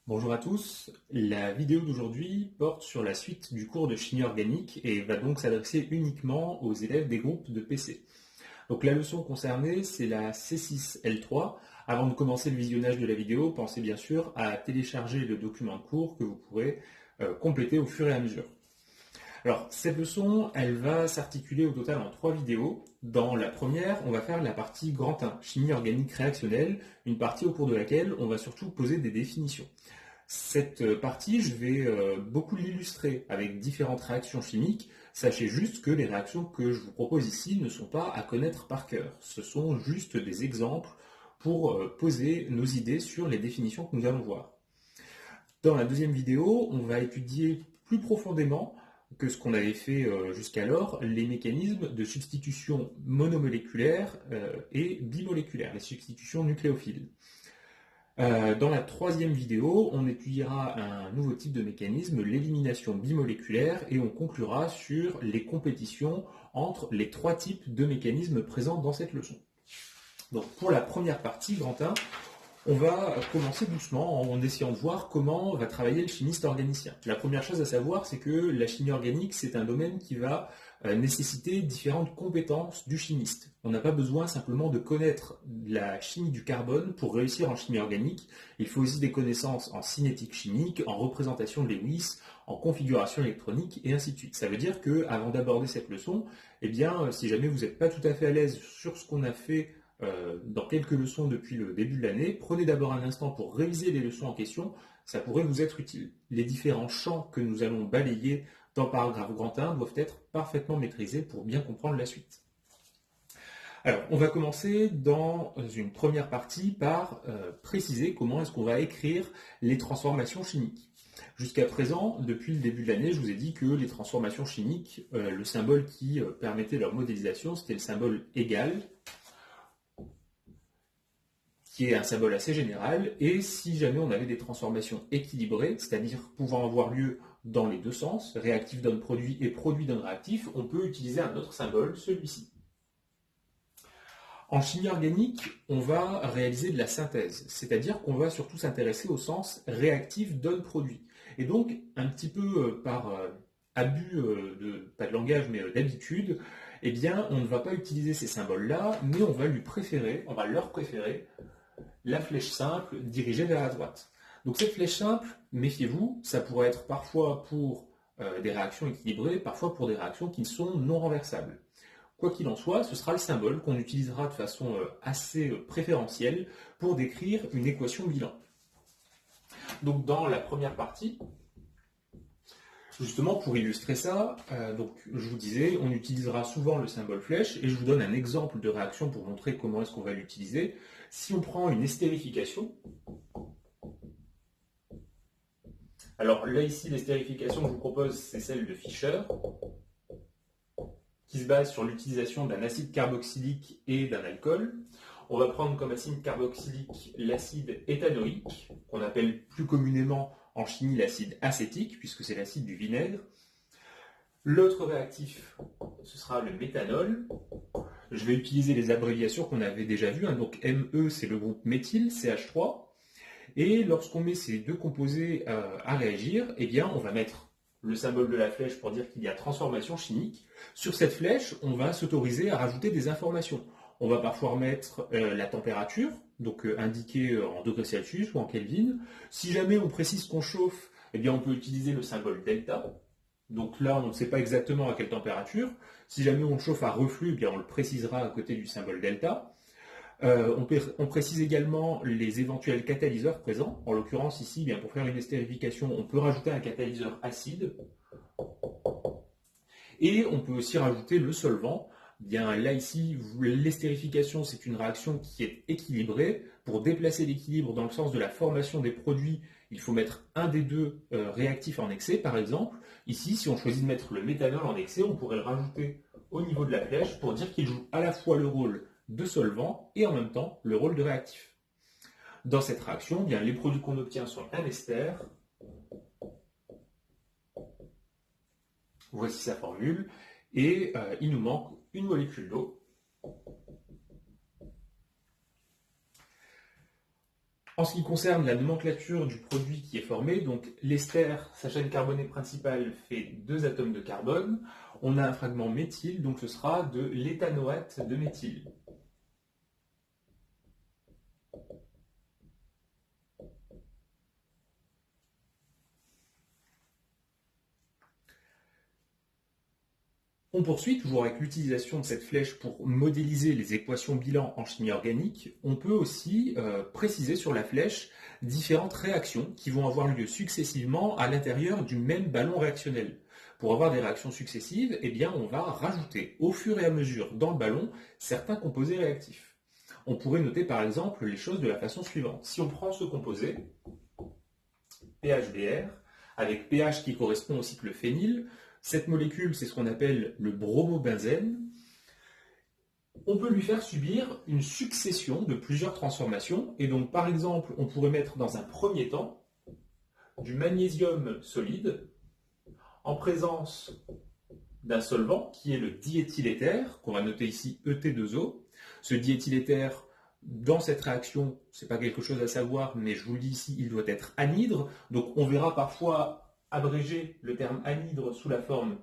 Bonjour à tous, la vidéo d'aujourd'hui porte sur la suite du cours de chimie organique et va donc s'adresser uniquement aux élèves des groupes de PC. Donc la leçon concernée, c'est la C6L3. Avant de commencer le visionnage de la vidéo, pensez bien sûr à télécharger le document de cours que vous pourrez compléter au fur et à mesure. Alors, cette leçon, elle va s'articuler au total en 3 vidéos. Dans la première, on va faire la partie grand 1, chimie organique réactionnelle, une partie au cours de laquelle on va surtout poser des définitions. Cette partie, je vais beaucoup l'illustrer avec différentes réactions chimiques. Sachez juste que les réactions que je vous propose ici ne sont pas à connaître par cœur. Ce sont juste des exemples pour poser nos idées sur les définitions que nous allons voir. Dans la deuxième vidéo, on va étudier plus profondément que ce qu'on avait fait jusqu'alors, les mécanismes de substitution monomoléculaire et bimoléculaire, les substitutions nucléophiles. Dans la troisième vidéo, on étudiera un nouveau type de mécanisme, l'élimination bimoléculaire, et on conclura sur les compétitions entre les 3 types de mécanismes présents dans cette leçon. Donc pour la première partie, grand 1, on va commencer doucement en essayant de voir comment va travailler le chimiste organicien. La première chose à savoir, c'est que la chimie organique, c'est un domaine qui va nécessiter différentes compétences du chimiste. On n'a pas besoin simplement de connaître la chimie du carbone pour réussir en chimie organique. Il faut aussi des connaissances en cinétique chimique, en représentation de Lewis, en configuration électronique et ainsi de suite. Ça veut dire qu'avant d'aborder cette leçon, eh bien, si jamais vous n'êtes pas tout à fait à l'aise sur ce qu'on a fait dans quelques leçons depuis le début de l'année, prenez d'abord un instant pour réviser les leçons en question, ça pourrait vous être utile. Les différents champs que nous allons balayer dans le paragraphe grand 1 doivent être parfaitement maîtrisés pour bien comprendre la suite. Alors, on va commencer dans une première partie par préciser comment est-ce qu'on va écrire les transformations chimiques. Jusqu'à présent, depuis le début de l'année, je vous ai dit que les transformations chimiques, le symbole qui permettait leur modélisation, c'était le symbole égal, qui est un symbole assez général, et si jamais on avait des transformations équilibrées, c'est-à-dire pouvant avoir lieu dans les deux sens, réactif donne produit et produit donne réactif, on peut utiliser un autre symbole, celui-ci. En chimie organique, on va réaliser de la synthèse, c'est-à-dire qu'on va surtout s'intéresser au sens réactif donne produit. Et donc, un petit peu par abus pas de langage, mais d'habitude, eh bien, on ne va pas utiliser ces symboles-là, mais on va leur préférer la flèche simple dirigée vers la droite. Donc cette flèche simple, méfiez-vous, ça pourrait être parfois pour des réactions équilibrées, parfois pour des réactions qui sont non renversables. Quoi qu'il en soit, ce sera le symbole qu'on utilisera de façon assez préférentielle pour décrire une équation bilan. Donc dans la première partie, justement pour illustrer ça, donc je vous disais, on utilisera souvent le symbole flèche et je vous donne un exemple de réaction pour montrer comment est-ce qu'on va l'utiliser. Si on prend une estérification, alors là ici l'estérification que je vous propose c'est celle de Fischer, qui se base sur l'utilisation d'un acide carboxylique et d'un alcool. On va prendre comme acide carboxylique l'acide éthanoïque, qu'on appelle plus communément en chimie l'acide acétique, puisque c'est l'acide du vinaigre. L'autre réactif, ce sera le méthanol. Je vais utiliser les abréviations qu'on avait déjà vues. Donc Me, c'est le groupe méthyle, CH3. Et lorsqu'on met ces deux composés à réagir, eh bien, on va mettre le symbole de la flèche pour dire qu'il y a transformation chimique. Sur cette flèche, on va s'autoriser à rajouter des informations. On va parfois remettre la température, donc indiquée en degrés Celsius ou en Kelvin. Si jamais on précise qu'on chauffe, eh bien, on peut utiliser le symbole delta. Donc là, on ne sait pas exactement à quelle température. Si jamais on chauffe à reflux, eh bien, on le précisera à côté du symbole delta. On précise également les éventuels catalyseurs présents. En l'occurrence, ici, bien, pour faire une estérification, on peut rajouter un catalyseur acide. Et on peut aussi rajouter le solvant. Bien, là, ici, l'estérification, c'est une réaction qui est équilibrée. Pour déplacer l'équilibre dans le sens de la formation des produits, il faut mettre un des deux réactifs en excès, par exemple. Ici, si on choisit de mettre le méthanol en excès, on pourrait le rajouter au niveau de la flèche pour dire qu'il joue à la fois le rôle de solvant et en même temps le rôle de réactif. Dans cette réaction, bien, les produits qu'on obtient sont un ester. Voici sa formule. Et il nous manque une molécule d'eau. En ce qui concerne la nomenclature du produit qui est formé, donc l'ester, sa chaîne carbonée principale, fait 2 atomes de carbone. On a un fragment méthyle, donc ce sera de l'éthanoate de méthyle. On poursuit toujours avec l'utilisation de cette flèche pour modéliser les équations bilan en chimie organique. On peut aussi préciser sur la flèche différentes réactions qui vont avoir lieu successivement à l'intérieur du même ballon réactionnel. Pour avoir des réactions successives, eh bien, on va rajouter au fur et à mesure dans le ballon certains composés réactifs. On pourrait noter par exemple les choses de la façon suivante. Si on prend ce composé, PHBr, avec pH qui correspond au cycle phényl, cette molécule, c'est ce qu'on appelle le bromobenzène. On peut lui faire subir une succession de plusieurs transformations. Et donc, par exemple, on pourrait mettre dans un premier temps du magnésium solide en présence d'un solvant qui est le diéthyléther, qu'on va noter ici ET2O. Ce diéthyléther, dans cette réaction, ce n'est pas quelque chose à savoir, mais je vous le dis ici, il doit être anhydre. Donc, on verra parfois abréger le terme anhydre sous la forme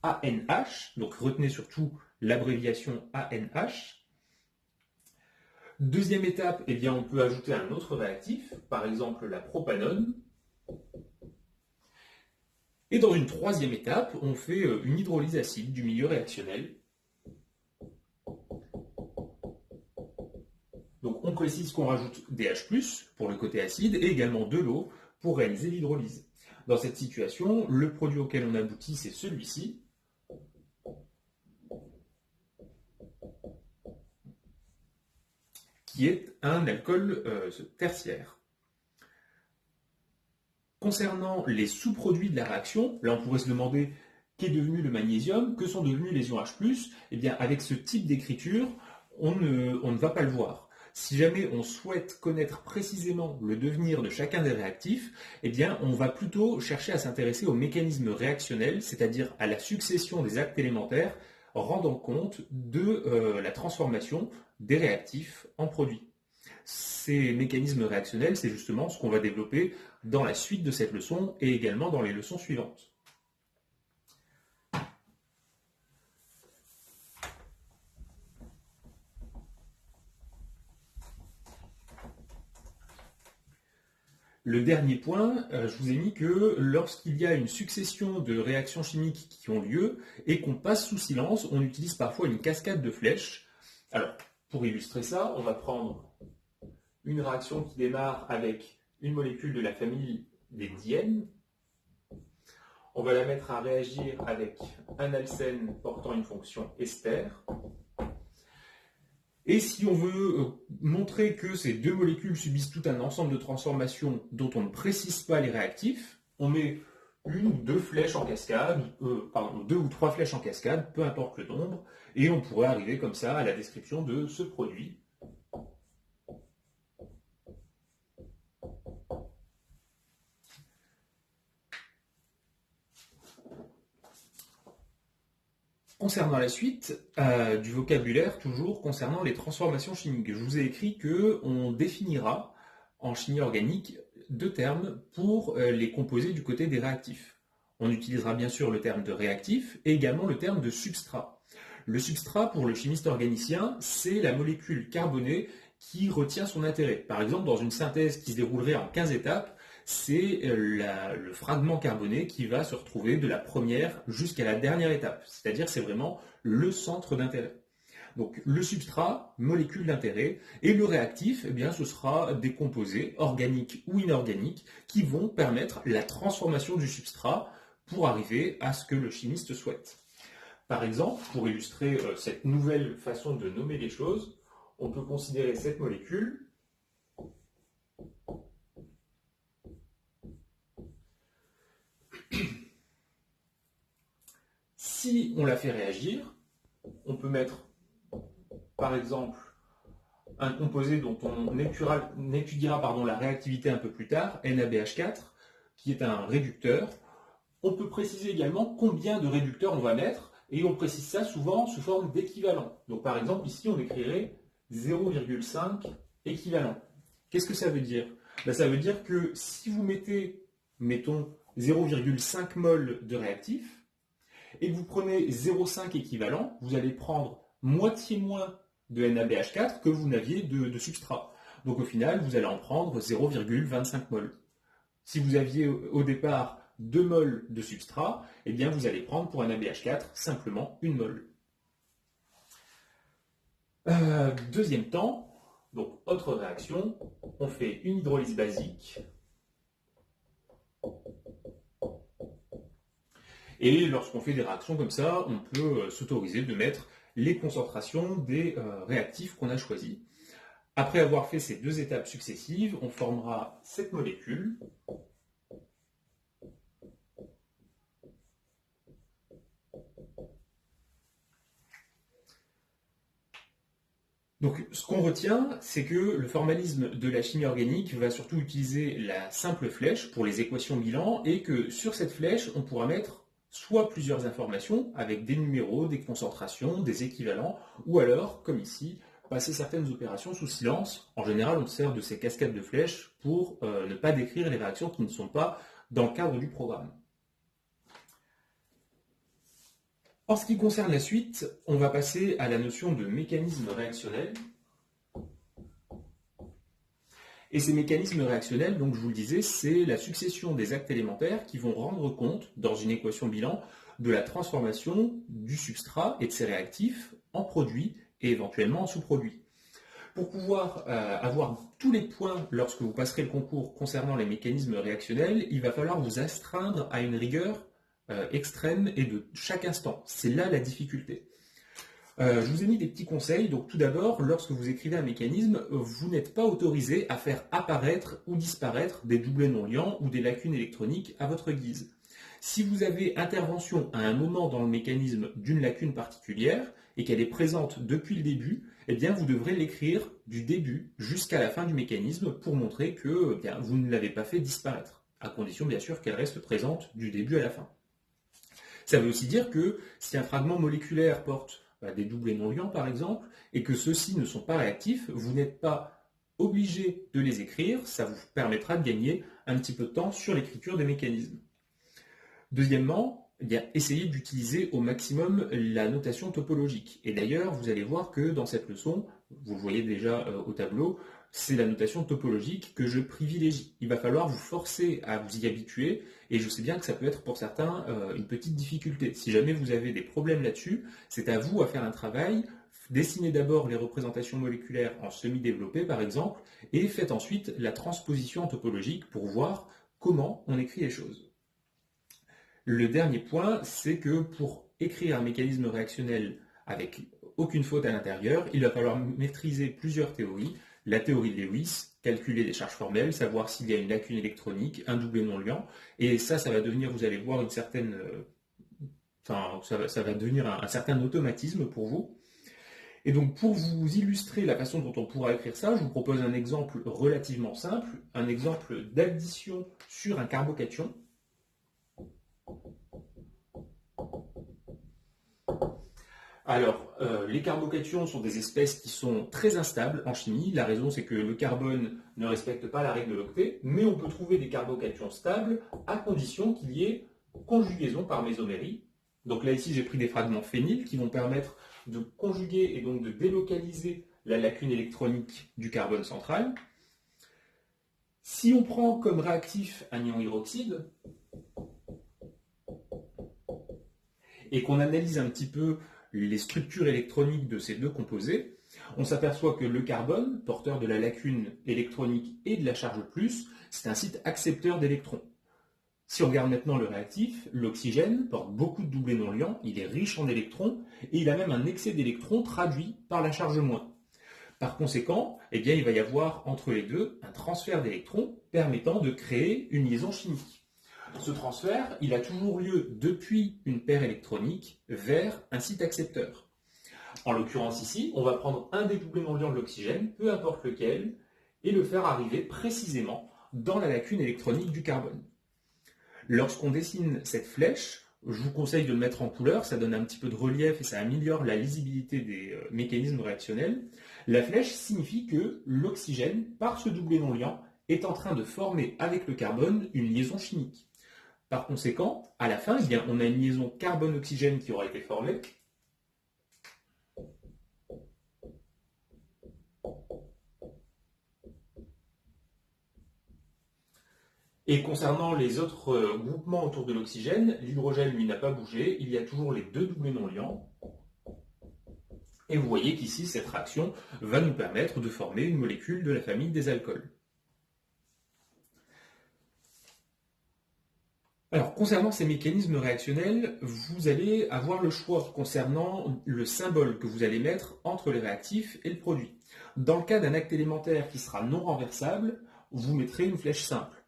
ANH, donc retenez surtout l'abréviation ANH. Deuxième étape, eh bien, on peut ajouter un autre réactif, par exemple la propanone. Et dans une troisième étape, on fait une hydrolyse acide du milieu réactionnel. Donc on précise qu'on rajoute des H+, pour le côté acide, et également de l'eau pour réaliser l'hydrolyse. Dans cette situation, le produit auquel on aboutit, c'est celui-ci, qui est un alcool tertiaire. Concernant les sous-produits de la réaction, là on pourrait se demander qu'est devenu le magnésium, que sont devenus les ions H+. Eh bien, avec ce type d'écriture, on ne va pas le voir. Si jamais on souhaite connaître précisément le devenir de chacun des réactifs, eh bien, on va plutôt chercher à s'intéresser au mécanisme réactionnel, c'est-à-dire à la succession des actes élémentaires, rendant compte de la transformation des réactifs en produits. Ces mécanismes réactionnels, c'est justement ce qu'on va développer dans la suite de cette leçon et également dans les leçons suivantes. Le dernier point, je vous ai mis que lorsqu'il y a une succession de réactions chimiques qui ont lieu et qu'on passe sous silence, on utilise parfois une cascade de flèches. Alors, pour illustrer ça, on va prendre une réaction qui démarre avec une molécule de la famille des diènes. On va la mettre à réagir avec un alcène portant une fonction ester. Et si on veut montrer que ces deux molécules subissent tout un ensemble de transformations dont on ne précise pas les réactifs, on met une ou deux flèches en cascade, deux ou trois flèches en cascade, peu importe le nombre, et on pourrait arriver comme ça à la description de ce produit. Concernant la suite du vocabulaire, toujours concernant les transformations chimiques, je vous ai écrit qu'on définira en chimie organique deux termes pour les composés du côté des réactifs. On utilisera bien sûr le terme de réactif et également le terme de substrat. Le substrat, pour le chimiste organicien, c'est la molécule carbonée qui retient son intérêt. Par exemple, dans une synthèse qui se déroulerait en 15 étapes, c'est le fragment carboné qui va se retrouver de la première jusqu'à la dernière étape. C'est-à-dire c'est vraiment le centre d'intérêt. Donc le substrat, molécule d'intérêt, et le réactif, eh bien, ce sera des composés organiques ou inorganiques qui vont permettre la transformation du substrat pour arriver à ce que le chimiste souhaite. Par exemple, pour illustrer cette nouvelle façon de nommer les choses, on peut considérer cette molécule si on la fait réagir, on peut mettre par exemple un composé dont on étudiera la réactivité un peu plus tard, NaBH4, qui est un réducteur. On peut préciser également combien de réducteurs on va mettre, et on précise ça souvent sous forme d'équivalent. Donc par exemple, ici, on écrirait 0,5 équivalent. Qu'est-ce que ça veut dire? Ça veut dire que si vous mettez, mettons, 0,5 mol de réactif, et que vous prenez 0,5 équivalent, vous allez prendre moitié moins de NaBH4 que vous n'aviez de substrat. Donc au final, vous allez en prendre 0,25 mol. Si vous aviez au départ 2 mol de substrat, eh bien vous allez prendre pour NaBH4 simplement 1 mol. Deuxième temps, donc autre réaction, on fait une hydrolyse basique. Et lorsqu'on fait des réactions comme ça, on peut s'autoriser de mettre les concentrations des réactifs qu'on a choisis. Après avoir fait ces deux étapes successives, on formera cette molécule. Donc, ce qu'on retient, c'est que le formalisme de la chimie organique va surtout utiliser la simple flèche pour les équations bilan et que sur cette flèche, on pourra mettre soit plusieurs informations avec des numéros, des concentrations, des équivalents, ou alors, comme ici, passer certaines opérations sous silence. En général, on sert de ces cascades de flèches pour ne pas décrire les réactions qui ne sont pas dans le cadre du programme. En ce qui concerne la suite, on va passer à la notion de mécanisme réactionnel. Et ces mécanismes réactionnels, donc je vous le disais, c'est la succession des actes élémentaires qui vont rendre compte, dans une équation bilan, de la transformation du substrat et de ses réactifs en produits et éventuellement en sous-produits. Pour pouvoir avoir tous les points lorsque vous passerez le concours concernant les mécanismes réactionnels, il va falloir vous astreindre à une rigueur extrême et de chaque instant. C'est là la difficulté. Je vous ai mis des petits conseils. Donc tout d'abord, lorsque vous écrivez un mécanisme, vous n'êtes pas autorisé à faire apparaître ou disparaître des doublets non liants ou des lacunes électroniques à votre guise. Si vous avez intervention à un moment dans le mécanisme d'une lacune particulière et qu'elle est présente depuis le début, eh bien vous devrez l'écrire du début jusqu'à la fin du mécanisme pour montrer que vous ne l'avez pas fait disparaître, à condition bien sûr qu'elle reste présente du début à la fin. Ça veut aussi dire que si un fragment moléculaire porte des doublets non liants par exemple, et que ceux-ci ne sont pas réactifs, vous n'êtes pas obligé de les écrire, ça vous permettra de gagner un petit peu de temps sur l'écriture des mécanismes. Deuxièmement, essayez d'utiliser au maximum la notation topologique. Et d'ailleurs, vous allez voir que dans cette leçon, vous le voyez déjà au tableau, c'est la notation topologique que je privilégie. Il va falloir vous forcer à vous y habituer, et je sais bien que ça peut être pour certains une petite difficulté. Si jamais vous avez des problèmes là-dessus, c'est à vous à faire un travail. Dessinez d'abord les représentations moléculaires en semi-développé, par exemple, et faites ensuite la transposition topologique pour voir comment on écrit les choses. Le dernier point, c'est que pour écrire un mécanisme réactionnel avec aucune faute à l'intérieur, il va falloir maîtriser plusieurs théories. La théorie de Lewis, calculer les charges formelles, savoir s'il y a une lacune électronique, un doublet non liant, et ça va devenir, vous allez voir, une certaine, ça va devenir un certain automatisme pour vous. Et donc pour vous illustrer la façon dont on pourra écrire ça, je vous propose un exemple relativement simple, un exemple d'addition sur un carbocation. Alors, les carbocations sont des espèces qui sont très instables en chimie. La raison, c'est que le carbone ne respecte pas la règle de l'octet, mais on peut trouver des carbocations stables à condition qu'il y ait conjugaison par mésomérie. Donc là, ici, j'ai pris des fragments phényl qui vont permettre de conjuguer et donc de délocaliser la lacune électronique du carbone central. Si on prend comme réactif un ion hydroxyde, et qu'on analyse un petit peu les structures électroniques de ces deux composés, on s'aperçoit que le carbone, porteur de la lacune électronique et de la charge plus, c'est un site accepteur d'électrons. Si on regarde maintenant le réactif, l'oxygène porte beaucoup de doublets non liants, il est riche en électrons, et il a même un excès d'électrons traduit par la charge moins. Par conséquent, il va y avoir entre les deux un transfert d'électrons permettant de créer une liaison chimique. Ce transfert, il a toujours lieu depuis une paire électronique vers un site accepteur. En l'occurrence ici, on va prendre un des doublets non liants de l'oxygène, peu importe lequel, et le faire arriver précisément dans la lacune électronique du carbone. Lorsqu'on dessine cette flèche, Je vous conseille de le mettre en couleur, ça donne un petit peu de relief et ça améliore la lisibilité des mécanismes réactionnels. La flèche signifie que l'oxygène, par ce doublé non liant, est en train de former avec le carbone une liaison chimique. Par conséquent, à la fin, eh bien, on a une liaison carbone-oxygène qui aura été formée. Et concernant les autres groupements autour de l'oxygène, l'hydrogène, lui, n'a pas bougé. Il y a toujours les deux doublés non liants. Et vous voyez qu'ici, cette réaction va nous permettre de former une molécule de la famille des alcools. Alors, concernant ces mécanismes réactionnels, vous allez avoir le choix concernant le symbole que vous allez mettre entre les réactifs et le produit. Dans le cas d'un acte élémentaire qui sera non renversable, vous mettrez une flèche simple.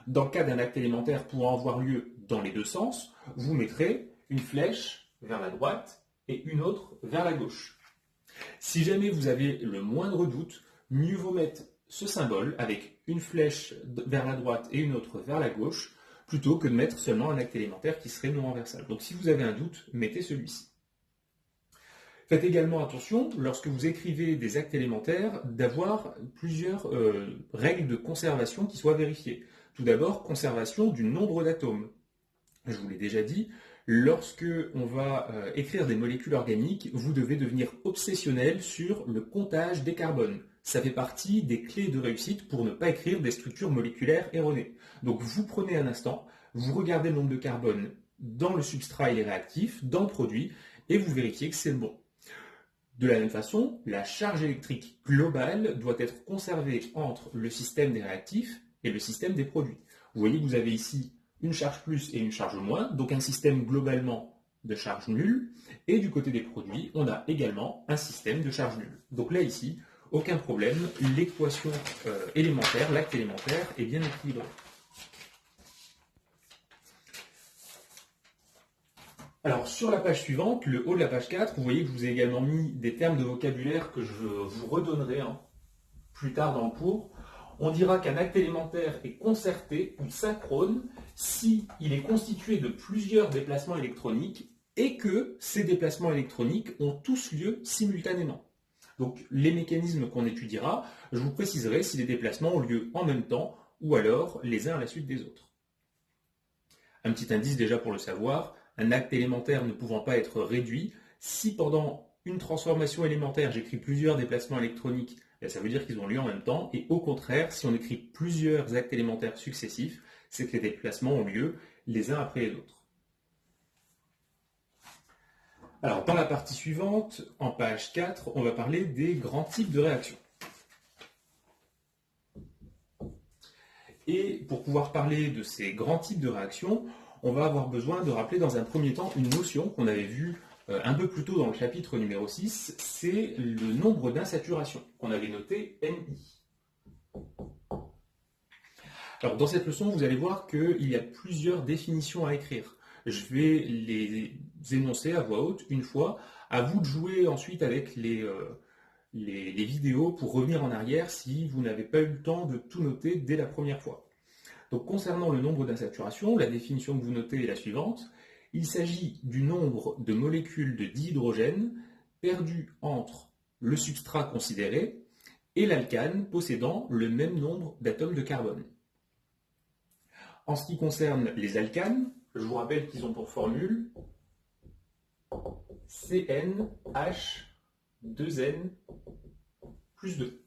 Dans le cas d'un acte élémentaire pouvant avoir lieu dans les deux sens, vous mettrez une flèche vers la droite et une autre vers la gauche. Si jamais vous avez le moindre doute, mieux vaut mettre ce symbole avec une flèche vers la droite et une autre vers la gauche, plutôt que de mettre seulement un acte élémentaire qui serait non renversable. Donc si vous avez un doute, mettez celui-ci. Faites également attention, lorsque vous écrivez des actes élémentaires, d'avoir plusieurs règles de conservation qui soient vérifiées. Tout d'abord, conservation du nombre d'atomes. Je vous l'ai déjà dit, lorsque on va écrire des molécules organiques, vous devez devenir obsessionnel sur le comptage des carbones. Ça fait partie des clés de réussite pour ne pas écrire des structures moléculaires erronées. Donc vous prenez un instant, vous regardez le nombre de carbone dans le substrat et les réactifs, dans le produit, et vous vérifiez que c'est le bon. De la même façon, la charge électrique globale doit être conservée entre le système des réactifs et le système des produits. Vous voyez que vous avez ici une charge plus et une charge moins, donc un système globalement de charge nulle, et du côté des produits, on a également un système de charge nulle. Donc là, ici, aucun problème, l'équation élémentaire, l'acte élémentaire, est bien équilibré. Alors, sur la page suivante, le haut de la page 4, vous voyez que je vous ai également mis des termes de vocabulaire que je vous redonnerai plus tard dans le cours. On dira qu'un acte élémentaire est concerté ou synchrone si il est constitué de plusieurs déplacements électroniques et que ces déplacements électroniques ont tous lieu simultanément. Donc, les mécanismes qu'on étudiera, je vous préciserai si les déplacements ont lieu en même temps ou alors les uns à la suite des autres. Un petit indice déjà pour le savoir, un acte élémentaire ne pouvant pas être réduit, si pendant une transformation élémentaire j'écris plusieurs déplacements électroniques, ça veut dire qu'ils ont lieu en même temps, et au contraire, si on écrit plusieurs actes élémentaires successifs, c'est que les déplacements ont lieu les uns après les autres. Alors, dans la partie suivante, en page 4, on va parler des grands types de réactions. Et pour pouvoir parler de ces grands types de réactions, on va avoir besoin de rappeler dans un premier temps une notion qu'on avait vue un peu plus tôt dans le chapitre numéro 6, c'est le nombre d'insaturations, qu'on avait noté NI. Alors dans cette leçon, vous allez voir qu'il y a plusieurs définitions à écrire. Je vais les énoncer à voix haute une fois, à vous de jouer ensuite avec les vidéos pour revenir en arrière si vous n'avez pas eu le temps de tout noter dès la première fois. Donc concernant le nombre d'insaturations, la définition que vous notez est la suivante. Il s'agit du nombre de molécules de dihydrogène perdues entre le substrat considéré et l'alcane possédant le même nombre d'atomes de carbone. En ce qui concerne les alcanes, je vous rappelle qu'ils ont pour formule CnH2n plus 2.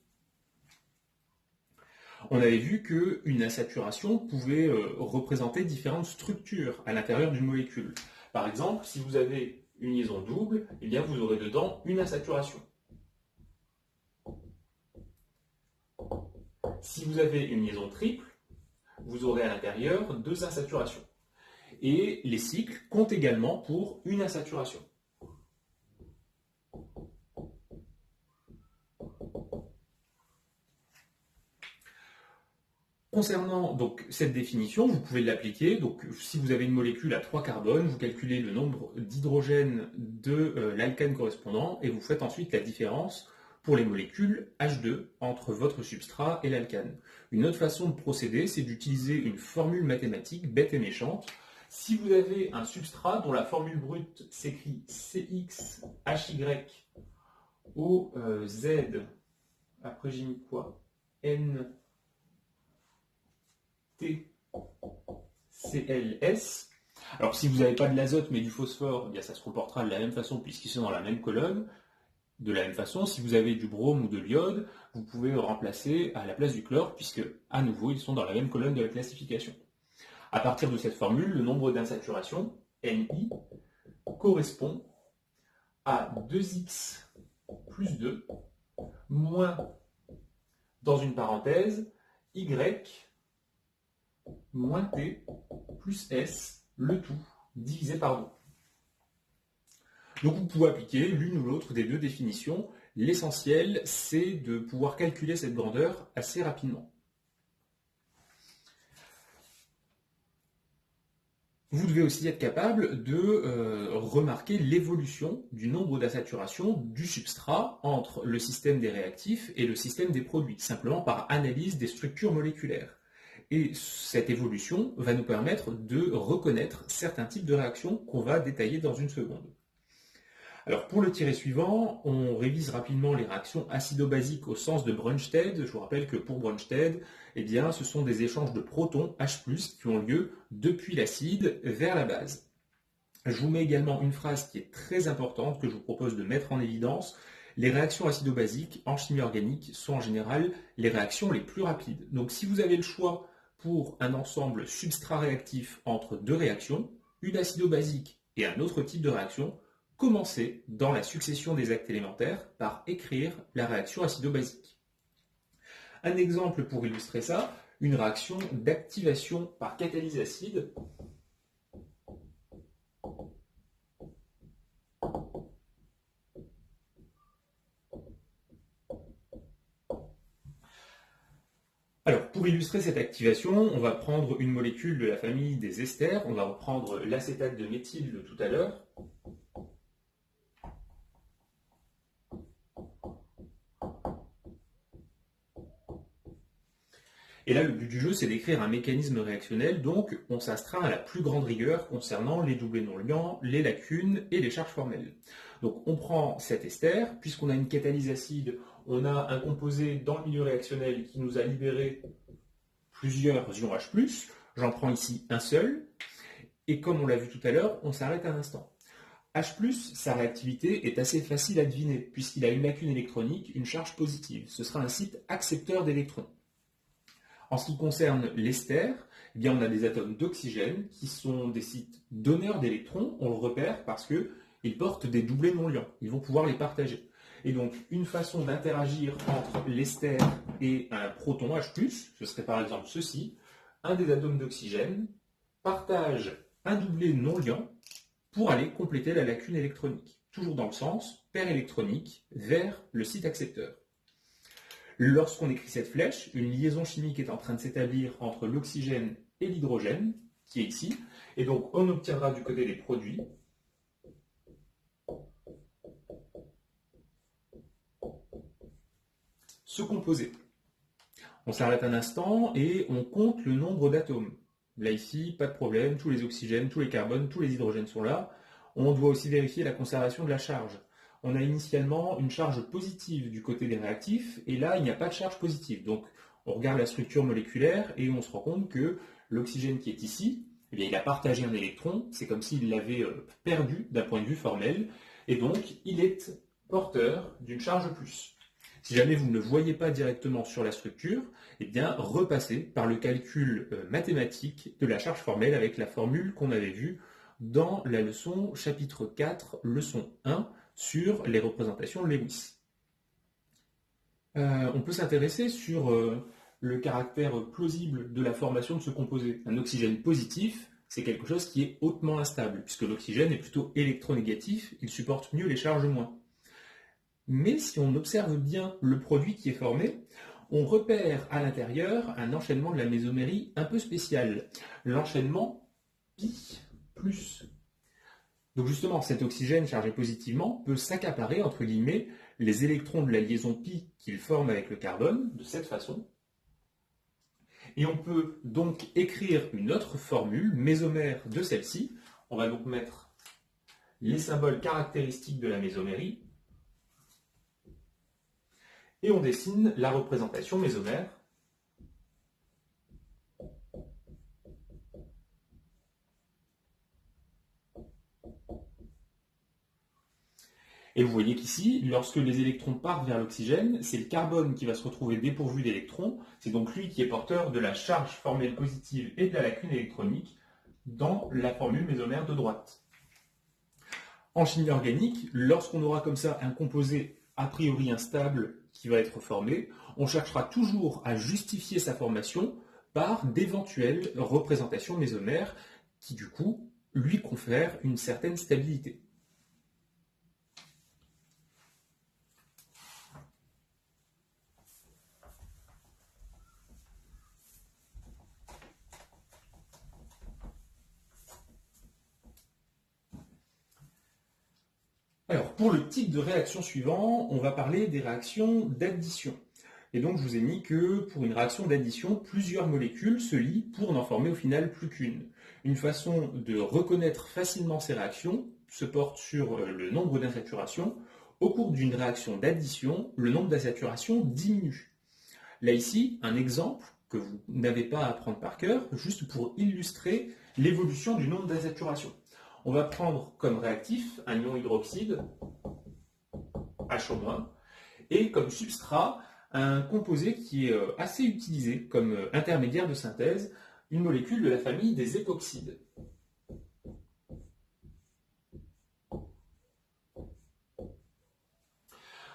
On avait vu qu'une insaturation pouvait représenter différentes structures à l'intérieur d'une molécule. Par exemple, si vous avez une liaison double, eh bien vous aurez dedans une insaturation. Si vous avez une liaison triple, vous aurez à l'intérieur deux insaturations. Et les cycles comptent également pour une insaturation. Concernant donc cette définition, vous pouvez l'appliquer. Donc, si vous avez une molécule à 3 carbones, vous calculez le nombre d'hydrogène de l'alcane correspondant et vous faites ensuite la différence pour les molécules H2 entre votre substrat et l'alcane. Une autre façon de procéder, c'est d'utiliser une formule mathématique bête et méchante Si vous avez un substrat dont la formule brute s'écrit CXHYOZ, après j'ai mis quoi? NTCLS. Alors si vous n'avez pas de l'azote mais du phosphore, eh bien, ça se comportera de la même façon puisqu'ils sont dans la même colonne. De la même façon, si vous avez du brome ou de l'iode, vous pouvez remplacer à la place du chlore puisque, à nouveau, ils sont dans la même colonne de la classification. À partir de cette formule, le nombre d'insaturations, Ni, correspond à 2x plus 2 moins, dans une parenthèse, y moins t plus s, le tout, divisé par 2. Donc vous pouvez appliquer l'une ou l'autre des deux définitions. L'essentiel, c'est de pouvoir calculer cette grandeur assez rapidement. Vous devez aussi être capable de remarquer l'évolution du nombre d'insaturations du substrat entre le système des réactifs et le système des produits, simplement par analyse des structures moléculaires. Et cette évolution va nous permettre de reconnaître certains types de réactions qu'on va détailler dans une seconde. Alors pour le tiré suivant, on révise rapidement les réactions acido-basiques au sens de Brønsted. Je vous rappelle que pour Brønsted, eh bien, ce sont des échanges de protons H+, qui ont lieu depuis l'acide vers la base. Je vous mets également une phrase qui est très importante que je vous propose de mettre en évidence. Les réactions acido-basiques en chimie organique sont en général les réactions les plus rapides. Donc si vous avez le choix pour un ensemble substrat-réactif entre deux réactions, une acido-basique et un autre type de réaction, commencez dans la succession des actes élémentaires par écrire la réaction acido-basique. Un exemple pour illustrer ça, une réaction d'activation par catalyse acide. Alors, pour illustrer cette activation, on va prendre une molécule de la famille des esters. On va reprendre l'acétate de méthyle de tout à l'heure. Et là, le but du jeu, c'est d'écrire un mécanisme réactionnel, donc on s'astreint à la plus grande rigueur concernant les doublés non liants, les lacunes et les charges formelles. Donc on prend cet ester, puisqu'on a une catalyse acide, on a un composé dans le milieu réactionnel qui nous a libéré plusieurs ions H+, j'en prends ici un seul, et comme on l'a vu tout à l'heure, on s'arrête un instant. H+, sa réactivité est assez facile à deviner, puisqu'il a une lacune électronique, une charge positive. Ce sera un site accepteur d'électrons. En ce qui concerne l'ester, eh bien on a des atomes d'oxygène qui sont des sites donneurs d'électrons. On le repère parce qu'ils portent des doublés non liants. Ils vont pouvoir les partager. Et donc, une façon d'interagir entre l'ester et un proton H+, ce serait par exemple ceci. Un des atomes d'oxygène partage un doublé non liant pour aller compléter la lacune électronique. Toujours dans le sens paire électronique vers le site accepteur. Lorsqu'on écrit cette flèche, une liaison chimique est en train de s'établir entre l'oxygène et l'hydrogène, qui est ici, et donc on obtiendra du côté des produits ce composé. On s'arrête un instant et on compte le nombre d'atomes. Là ici, pas de problème, tous les oxygènes, tous les carbones, tous les hydrogènes sont là. On doit aussi vérifier la conservation de la charge. On a initialement une charge positive du côté des réactifs, et là, il n'y a pas de charge positive. Donc, on regarde la structure moléculaire et on se rend compte que l'oxygène qui est ici, eh bien, il a partagé un électron, c'est comme s'il l'avait perdu d'un point de vue formel, et donc, il est porteur d'une charge plus. Si jamais vous ne le voyez pas directement sur la structure, eh bien, repassez par le calcul mathématique de la charge formelle avec la formule qu'on avait vue dans la leçon chapitre 4, leçon 1, sur les représentations Lewis. On peut s'intéresser sur le caractère plausible de la formation de ce composé. Un oxygène positif, c'est quelque chose qui est hautement instable, puisque l'oxygène est plutôt électronégatif, il supporte mieux les charges moins. Mais si on observe bien le produit qui est formé, on repère à l'intérieur un enchaînement de la mésomérie un peu spécial. L'enchaînement pi plus. Donc justement, cet oxygène chargé positivement peut s'accaparer, entre guillemets, les électrons de la liaison pi qu'il forme avec le carbone, de cette façon. Et on peut donc écrire une autre formule mésomère de celle-ci. On va donc mettre les symboles caractéristiques de la mésomérie. Et on dessine la représentation mésomère. Et vous voyez qu'ici, lorsque les électrons partent vers l'oxygène, c'est le carbone qui va se retrouver dépourvu d'électrons. C'est donc lui qui est porteur de la charge formelle positive et de la lacune électronique dans la formule mésomère de droite. En chimie organique, lorsqu'on aura comme ça un composé a priori instable qui va être formé, on cherchera toujours à justifier sa formation par d'éventuelles représentations mésomères qui du coup lui confèrent une certaine stabilité. Alors, pour le type de réaction suivant, on va parler des réactions d'addition. Et donc, je vous ai mis que pour une réaction d'addition, plusieurs molécules se lient pour n'en former au final plus qu'une. Une façon de reconnaître facilement ces réactions se porte sur le nombre d'insaturations. Au cours d'une réaction d'addition, le nombre d'insaturations diminue. Là, ici, un exemple que vous n'avez pas à apprendre par cœur, juste pour illustrer l'évolution du nombre d'insaturations. On va prendre comme réactif un ion hydroxyde, HO-, et comme substrat, un composé qui est assez utilisé comme intermédiaire de synthèse, une molécule de la famille des époxydes.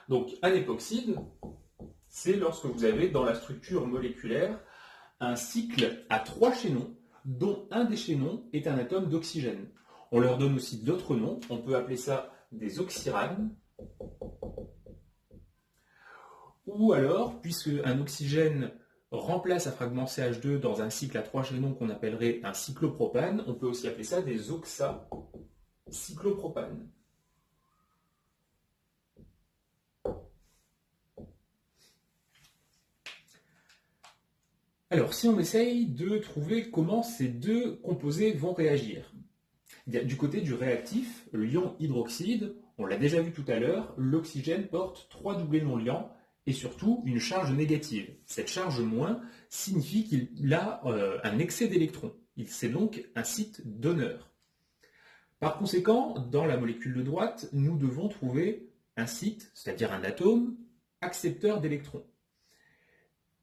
Donc un époxyde, c'est lorsque vous avez dans la structure moléculaire un cycle à 3 chaînons, dont un des chaînons est un atome d'oxygène. On leur donne aussi d'autres noms, on peut appeler ça des oxyranes, ou alors, puisque un oxygène remplace un fragment CH2 dans un cycle à 3 chaînons qu'on appellerait un cyclopropane, on peut aussi appeler ça des oxacyclopropanes. Alors, si on essaye de trouver comment ces deux composés vont réagir, du côté du réactif, l'ion hydroxyde, on l'a déjà vu tout à l'heure, l'oxygène porte 3 doublés non-liants et surtout une charge négative. Cette charge moins signifie qu'il a un excès d'électrons. C'est donc un site donneur. Par conséquent, dans la molécule de droite, nous devons trouver un site, c'est-à-dire un atome, accepteur d'électrons.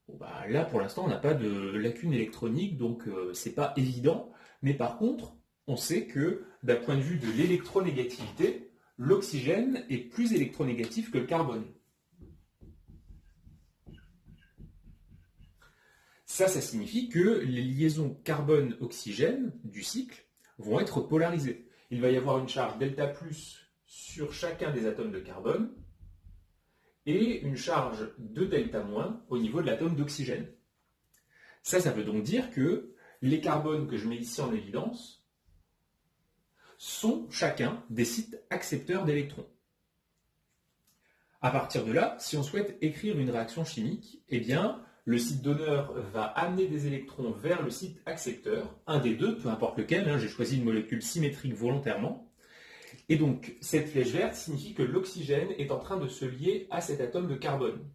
Bon, là, pour l'instant, on n'a pas de lacune électronique, donc c'est pas évident. Mais par contre, on sait que d'un point de vue de l'électronégativité, l'oxygène est plus électronégatif que le carbone. Ça signifie que les liaisons carbone-oxygène du cycle vont être polarisées. Il va y avoir une charge delta plus sur chacun des atomes de carbone et une charge de delta moins au niveau de l'atome d'oxygène. Ça veut donc dire que les carbones que je mets ici en évidence sont chacun des sites accepteurs d'électrons. À partir de là, si on souhaite écrire une réaction chimique, eh bien, le site donneur va amener des électrons vers le site accepteur, un des deux, peu importe lequel, j'ai choisi une molécule symétrique volontairement, et donc cette flèche verte signifie que l'oxygène est en train de se lier à cet atome de carbone.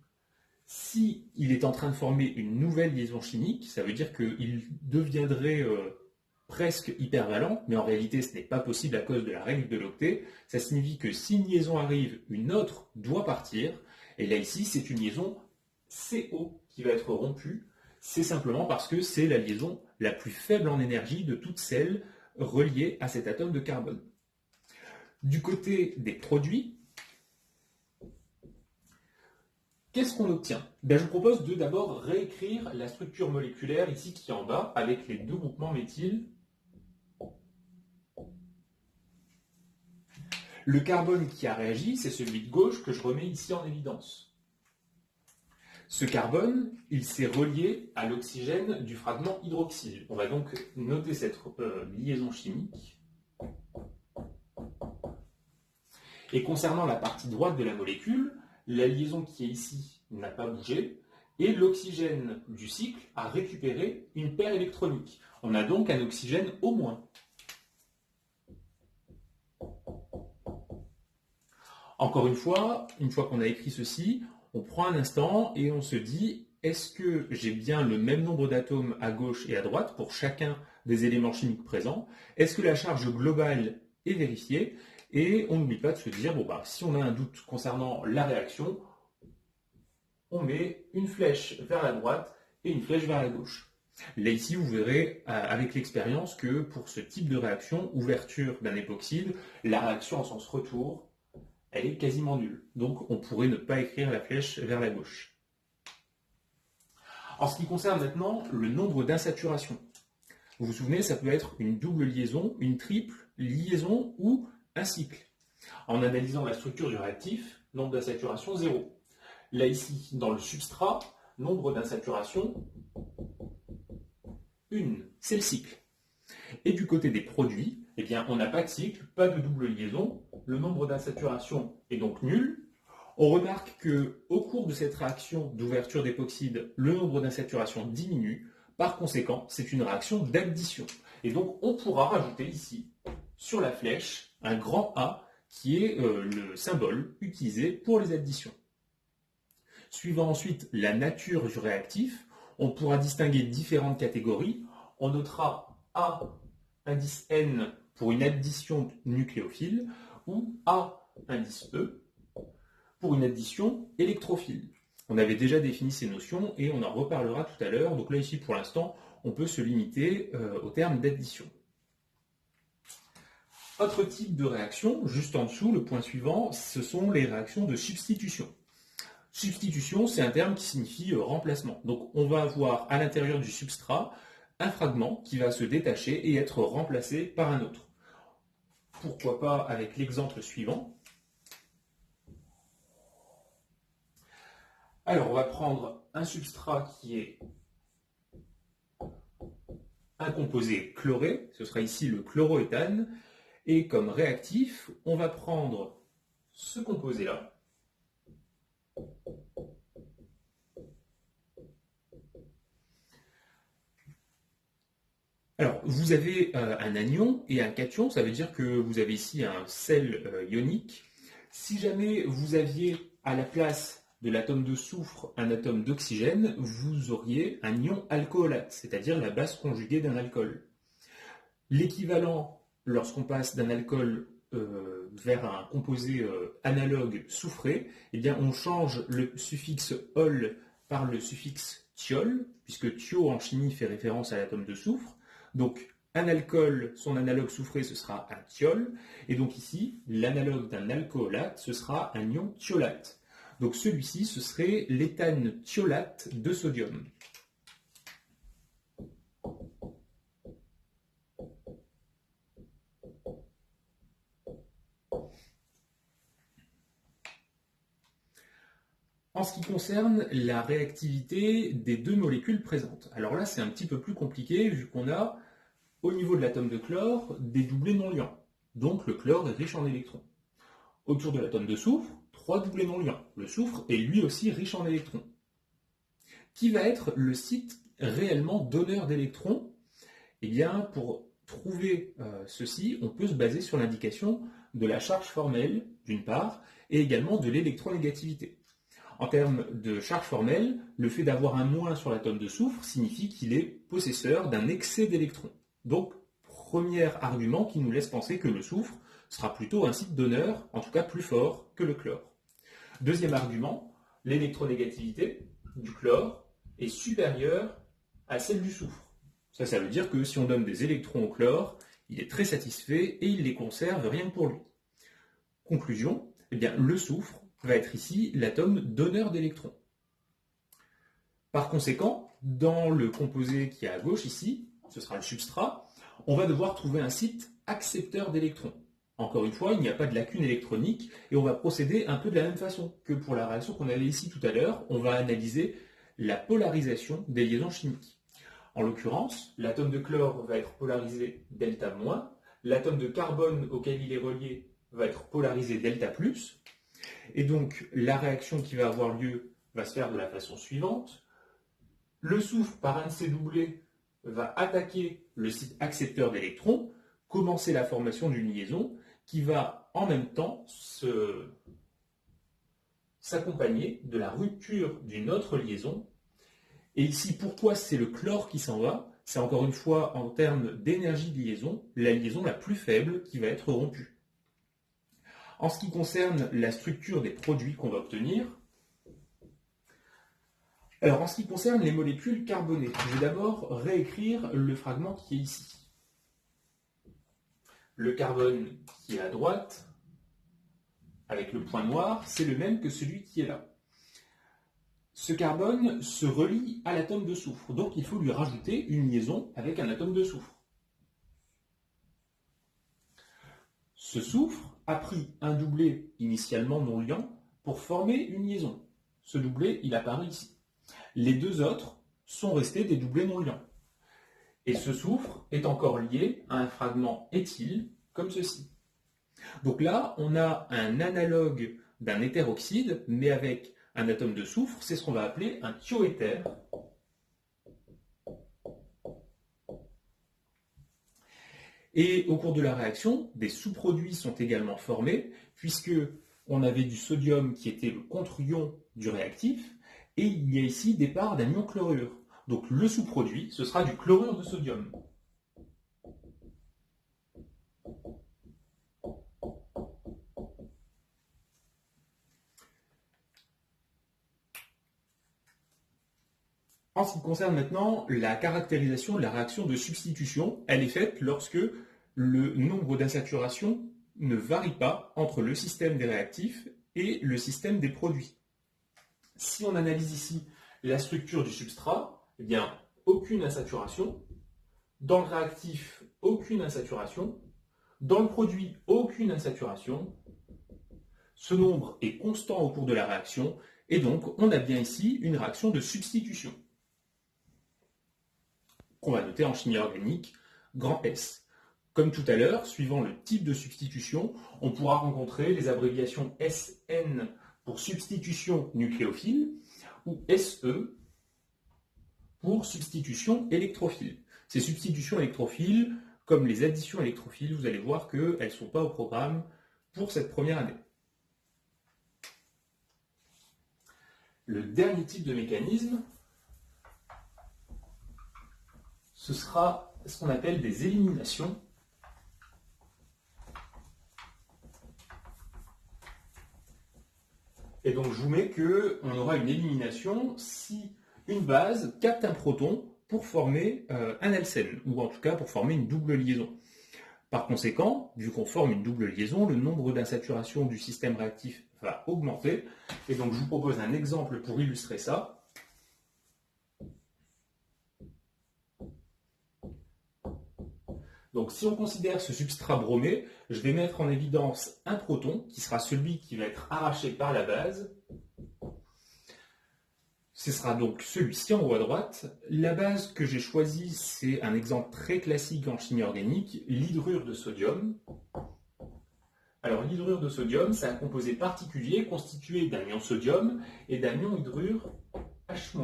Si il est en train de former une nouvelle liaison chimique, ça veut dire qu'il deviendrait presque hypervalent, mais en réalité ce n'est pas possible à cause de la règle de l'octet. Ça signifie que si une liaison arrive, une autre doit partir, et là ici c'est une liaison CO qui va être rompue. C'est simplement parce que c'est la liaison la plus faible en énergie de toutes celles reliées à cet atome de carbone. Du côté des produits, qu'est-ce qu'on obtient? Je vous propose de d'abord réécrire la structure moléculaire ici qui est en bas avec les deux groupements méthyl. Le carbone qui a réagi, c'est celui de gauche que je remets ici en évidence. Ce carbone, il s'est relié à l'oxygène du fragment hydroxyle. On va donc noter cette liaison chimique. Et concernant la partie droite de la molécule, la liaison qui est ici n'a pas bougé, Et l'oxygène du cycle a récupéré une paire électronique. On a donc un oxygène au moins. Encore une fois qu'on a écrit ceci, on prend un instant et on se dit, est-ce que j'ai bien le même nombre d'atomes à gauche et à droite pour chacun des éléments chimiques présents? Est-ce que la charge globale est vérifiée? Et on n'oublie pas de se dire, si on a un doute concernant la réaction, on met une flèche vers la droite et une flèche vers la gauche. Là ici, vous verrez avec l'expérience que pour ce type de réaction, ouverture d'un époxyde, la réaction en sens retour, elle est quasiment nulle. Donc on pourrait ne pas écrire la flèche vers la gauche. En ce qui concerne maintenant le nombre d'insaturations, vous vous souvenez, ça peut être une double liaison, une triple liaison ou un cycle. En analysant la structure du réactif, nombre d'insaturations 0. Là ici, dans le substrat, nombre d'insaturations 1, c'est le cycle. Et du côté des produits, eh bien, on n'a pas de cycle, pas de double liaison, le nombre d'insaturations est donc nul. On remarque qu'au cours de cette réaction d'ouverture d'époxyde, le nombre d'insaturations diminue. Par conséquent, c'est une réaction d'addition. Et donc, on pourra rajouter ici, sur la flèche, un grand A qui est le symbole utilisé pour les additions. Suivant ensuite la nature du réactif, on pourra distinguer différentes catégories. On notera A indice N pour une addition nucléophile ou A indice E pour une addition électrophile. On avait déjà défini ces notions et on en reparlera tout à l'heure. Donc là ici pour l'instant, on peut se limiter au terme d'addition. Autre type de réaction, juste en dessous, le point suivant, ce sont les réactions de substitution. Substitution, c'est un terme qui signifie remplacement. Donc on va avoir à l'intérieur du substrat un fragment qui va se détacher et être remplacé par un autre. Pourquoi pas avec l'exemple suivant. Alors on va prendre un substrat qui est un composé chloré, ce sera ici le chloroéthane, et comme réactif, on va prendre ce composé-là, alors, vous avez un anion et un cation, ça veut dire que vous avez ici un sel ionique. Si jamais vous aviez à la place de l'atome de soufre un atome d'oxygène, vous auriez un ion alcoolate, c'est-à-dire la base conjuguée d'un alcool. L'équivalent, lorsqu'on passe d'un alcool vers un composé analogue soufré, eh bien on change le suffixe ol par le suffixe thiol, puisque thio en chimie fait référence à l'atome de soufre. Donc, un alcool, son analogue soufré, ce sera un thiol. Et donc ici, l'analogue d'un alcoolate, ce sera un ion thiolate. Donc celui-ci, ce serait l'éthane thiolate de sodium. En ce qui concerne la réactivité des deux molécules présentes, alors là c'est un petit peu plus compliqué vu qu'on a au niveau de l'atome de chlore des doublés non liants. Donc le chlore est riche en électrons. Autour de l'atome de soufre, 3 doublés non liants. Le soufre est lui aussi riche en électrons. Qui va être le site réellement donneur d'électrons? Eh bien, pour trouver ceci, on peut se baser sur l'indication de la charge formelle, d'une part, et également de l'électronégativité. En termes de charge formelle, le fait d'avoir un moins sur l'atome de soufre signifie qu'il est possesseur d'un excès d'électrons. Donc, premier argument qui nous laisse penser que le soufre sera plutôt un site donneur, en tout cas plus fort que le chlore. Deuxième argument, l'électronégativité du chlore est supérieure à celle du soufre. Ça veut dire que si on donne des électrons au chlore, il est très satisfait et il les conserve rien que pour lui. Conclusion, eh bien, le soufre va être ici l'atome donneur d'électrons. Par conséquent, dans le composé qui est à gauche ici, ce sera le substrat, on va devoir trouver un site accepteur d'électrons. Encore une fois, il n'y a pas de lacune électronique et on va procéder un peu de la même façon que pour la réaction qu'on avait ici tout à l'heure. On va analyser la polarisation des liaisons chimiques. En l'occurrence, l'atome de chlore va être polarisé delta-, l'atome de carbone auquel il est relié va être polarisé delta+, et donc la réaction qui va avoir lieu va se faire de la façon suivante. Le soufre, par un de ses doublés, va attaquer le site accepteur d'électrons, commencer la formation d'une liaison qui va en même temps s'accompagner de la rupture d'une autre liaison. Et ici, pourquoi c'est le chlore qui s'en va? C'est encore une fois, en termes d'énergie de liaison, la liaison la plus faible qui va être rompue. En ce qui concerne la structure des produits qu'on va obtenir, alors en ce qui concerne les molécules carbonées, je vais d'abord réécrire le fragment qui est ici. Le carbone qui est à droite, avec le point noir, c'est le même que celui qui est là. Ce carbone se relie à l'atome de soufre, donc il faut lui rajouter une liaison avec un atome de soufre. Ce soufre a pris un doublet initialement non liant pour former une liaison. Ce doublet, il apparaît ici. Les deux autres sont restés des doublets non liants. Et ce soufre est encore lié à un fragment éthyle, comme ceci. Donc là, on a un analogue d'un éther-oxyde, mais avec un atome de soufre, c'est ce qu'on va appeler un thioéther. Et au cours de la réaction, des sous-produits sont également formés, puisque on avait du sodium qui était le contre-ion du réactif, et il y a ici des parts d'un ion chlorure. Donc le sous-produit, ce sera du chlorure de sodium. En ce qui concerne maintenant la caractérisation de la réaction de substitution, elle est faite lorsque le nombre d'insaturations ne varie pas entre le système des réactifs et le système des produits. Si on analyse ici la structure du substrat, eh bien, aucune insaturation. Dans le réactif, aucune insaturation. Dans le produit, aucune insaturation. Ce nombre est constant au cours de la réaction et donc on a bien ici une réaction de substitution, qu'on va noter en chimie organique, grand S. Comme tout à l'heure, suivant le type de substitution, on pourra rencontrer les abréviations SN pour substitution nucléophile ou SE pour substitution électrophile. Ces substitutions électrophiles, comme les additions électrophiles, vous allez voir qu'elles ne sont pas au programme pour cette première année. Le dernier type de mécanisme, ce sera ce qu'on appelle des éliminations. Et donc je vous mets qu'on aura une élimination si une base capte un proton pour former un alcène, ou en tout cas pour former une double liaison. Par conséquent, vu qu'on forme une double liaison, le nombre d'insaturations du système réactif va augmenter. Et donc je vous propose un exemple pour illustrer ça. Donc si on considère ce substrat bromé, je vais mettre en évidence un proton qui sera celui qui va être arraché par la base. Ce sera donc celui-ci en haut à droite. La base que j'ai choisie, c'est un exemple très classique en chimie organique, l'hydrure de sodium. Alors l'hydrure de sodium, c'est un composé particulier constitué d'un ion sodium et d'un ion hydrure H-.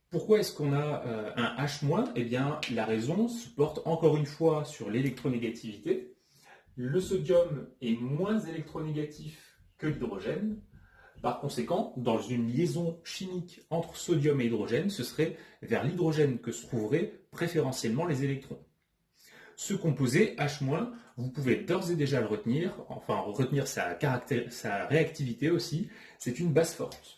Pourquoi est-ce qu'on a un H-? Eh bien, la raison se porte encore une fois sur l'électronégativité. Le sodium est moins électronégatif que l'hydrogène. Par conséquent, dans une liaison chimique entre sodium et hydrogène, ce serait vers l'hydrogène que se trouveraient préférentiellement les électrons. Ce composé H-, vous pouvez d'ores et déjà le retenir, enfin retenir sa réactivité aussi, c'est une base forte.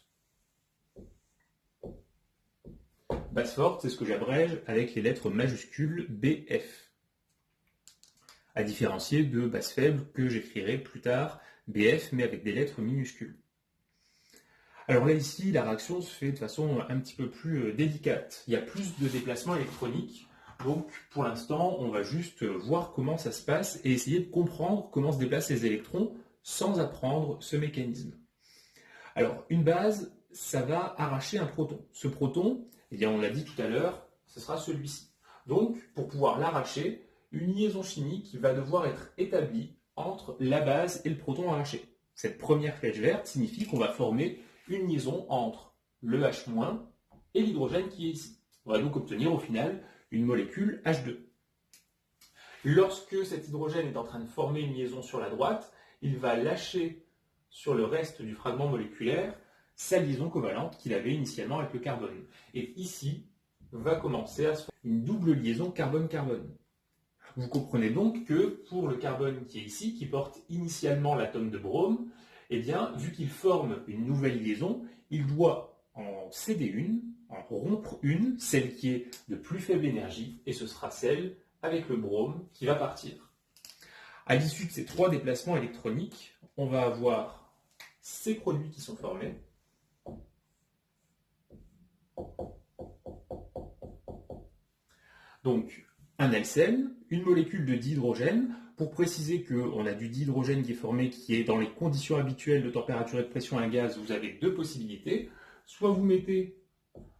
Base forte, c'est ce que j'abrège avec les lettres majuscules BF. À différencier de base faible que j'écrirai plus tard BF, mais avec des lettres minuscules. Alors là, ici, la réaction se fait de façon un petit peu plus délicate. Il y a plus de déplacements électroniques. Donc, pour l'instant, on va juste voir comment ça se passe et essayer de comprendre comment se déplacent les électrons sans apprendre ce mécanisme. Alors, une base, ça va arracher un proton. Ce proton, eh bien, on l'a dit tout à l'heure, ce sera celui-ci. Donc, pour pouvoir l'arracher, une liaison chimique va devoir être établie entre la base et le proton arraché. Cette première flèche verte signifie qu'on va former une liaison entre le H- et l'hydrogène qui est ici. On va donc obtenir au final une molécule H2. Lorsque cet hydrogène est en train de former une liaison sur la droite, il va lâcher sur le reste du fragment moléculaire sa liaison covalente qu'il avait initialement avec le carbone. Et ici va commencer à se faire une double liaison carbone-carbone. Vous comprenez donc que pour le carbone qui est ici, qui porte initialement l'atome de brome, eh bien, vu qu'il forme une nouvelle liaison, il doit en céder une, en rompre une, celle qui est de plus faible énergie, et ce sera celle avec le brome qui va partir. À l'issue de ces trois déplacements électroniques, on va avoir ces produits qui sont formés. Donc, un alcène, une molécule de dihydrogène. Pour préciser qu'on a du dihydrogène qui est formé, qui est dans les conditions habituelles de température et de pression à un gaz, vous avez deux possibilités. Soit vous mettez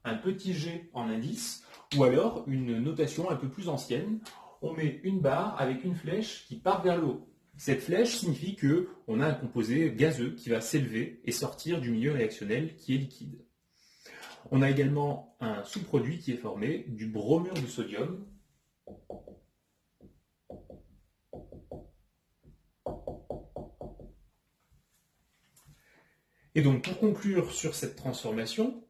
un petit G en indice, ou alors une notation un peu plus ancienne. On met une barre avec une flèche qui part vers le haut. Cette flèche signifie qu'on a un composé gazeux qui va s'élever et sortir du milieu réactionnel qui est liquide. On a également un sous-produit qui est formé du bromure de sodium. Et donc, pour conclure sur cette transformation,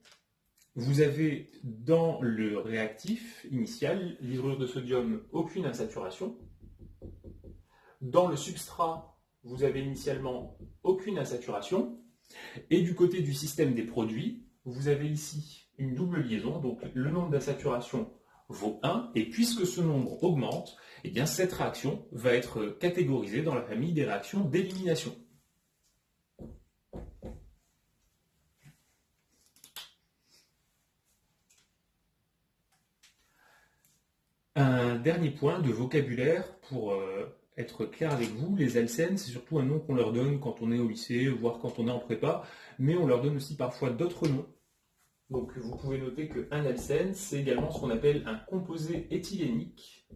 vous avez dans le réactif initial, l'hydrure de sodium, aucune insaturation. Dans le substrat, vous avez initialement aucune insaturation. Et du côté du système des produits, vous avez ici une double liaison, donc le nombre d'insaturations vaut 1, et puisque ce nombre augmente, eh bien cette réaction va être catégorisée dans la famille des réactions d'élimination. Un dernier point de vocabulaire pour être clair avec vous, les alcènes, c'est surtout un nom qu'on leur donne quand on est au lycée, voire quand on est en prépa, mais on leur donne aussi parfois d'autres noms. Donc vous pouvez noter qu'un alcène, c'est également ce qu'on appelle un composé éthylénique.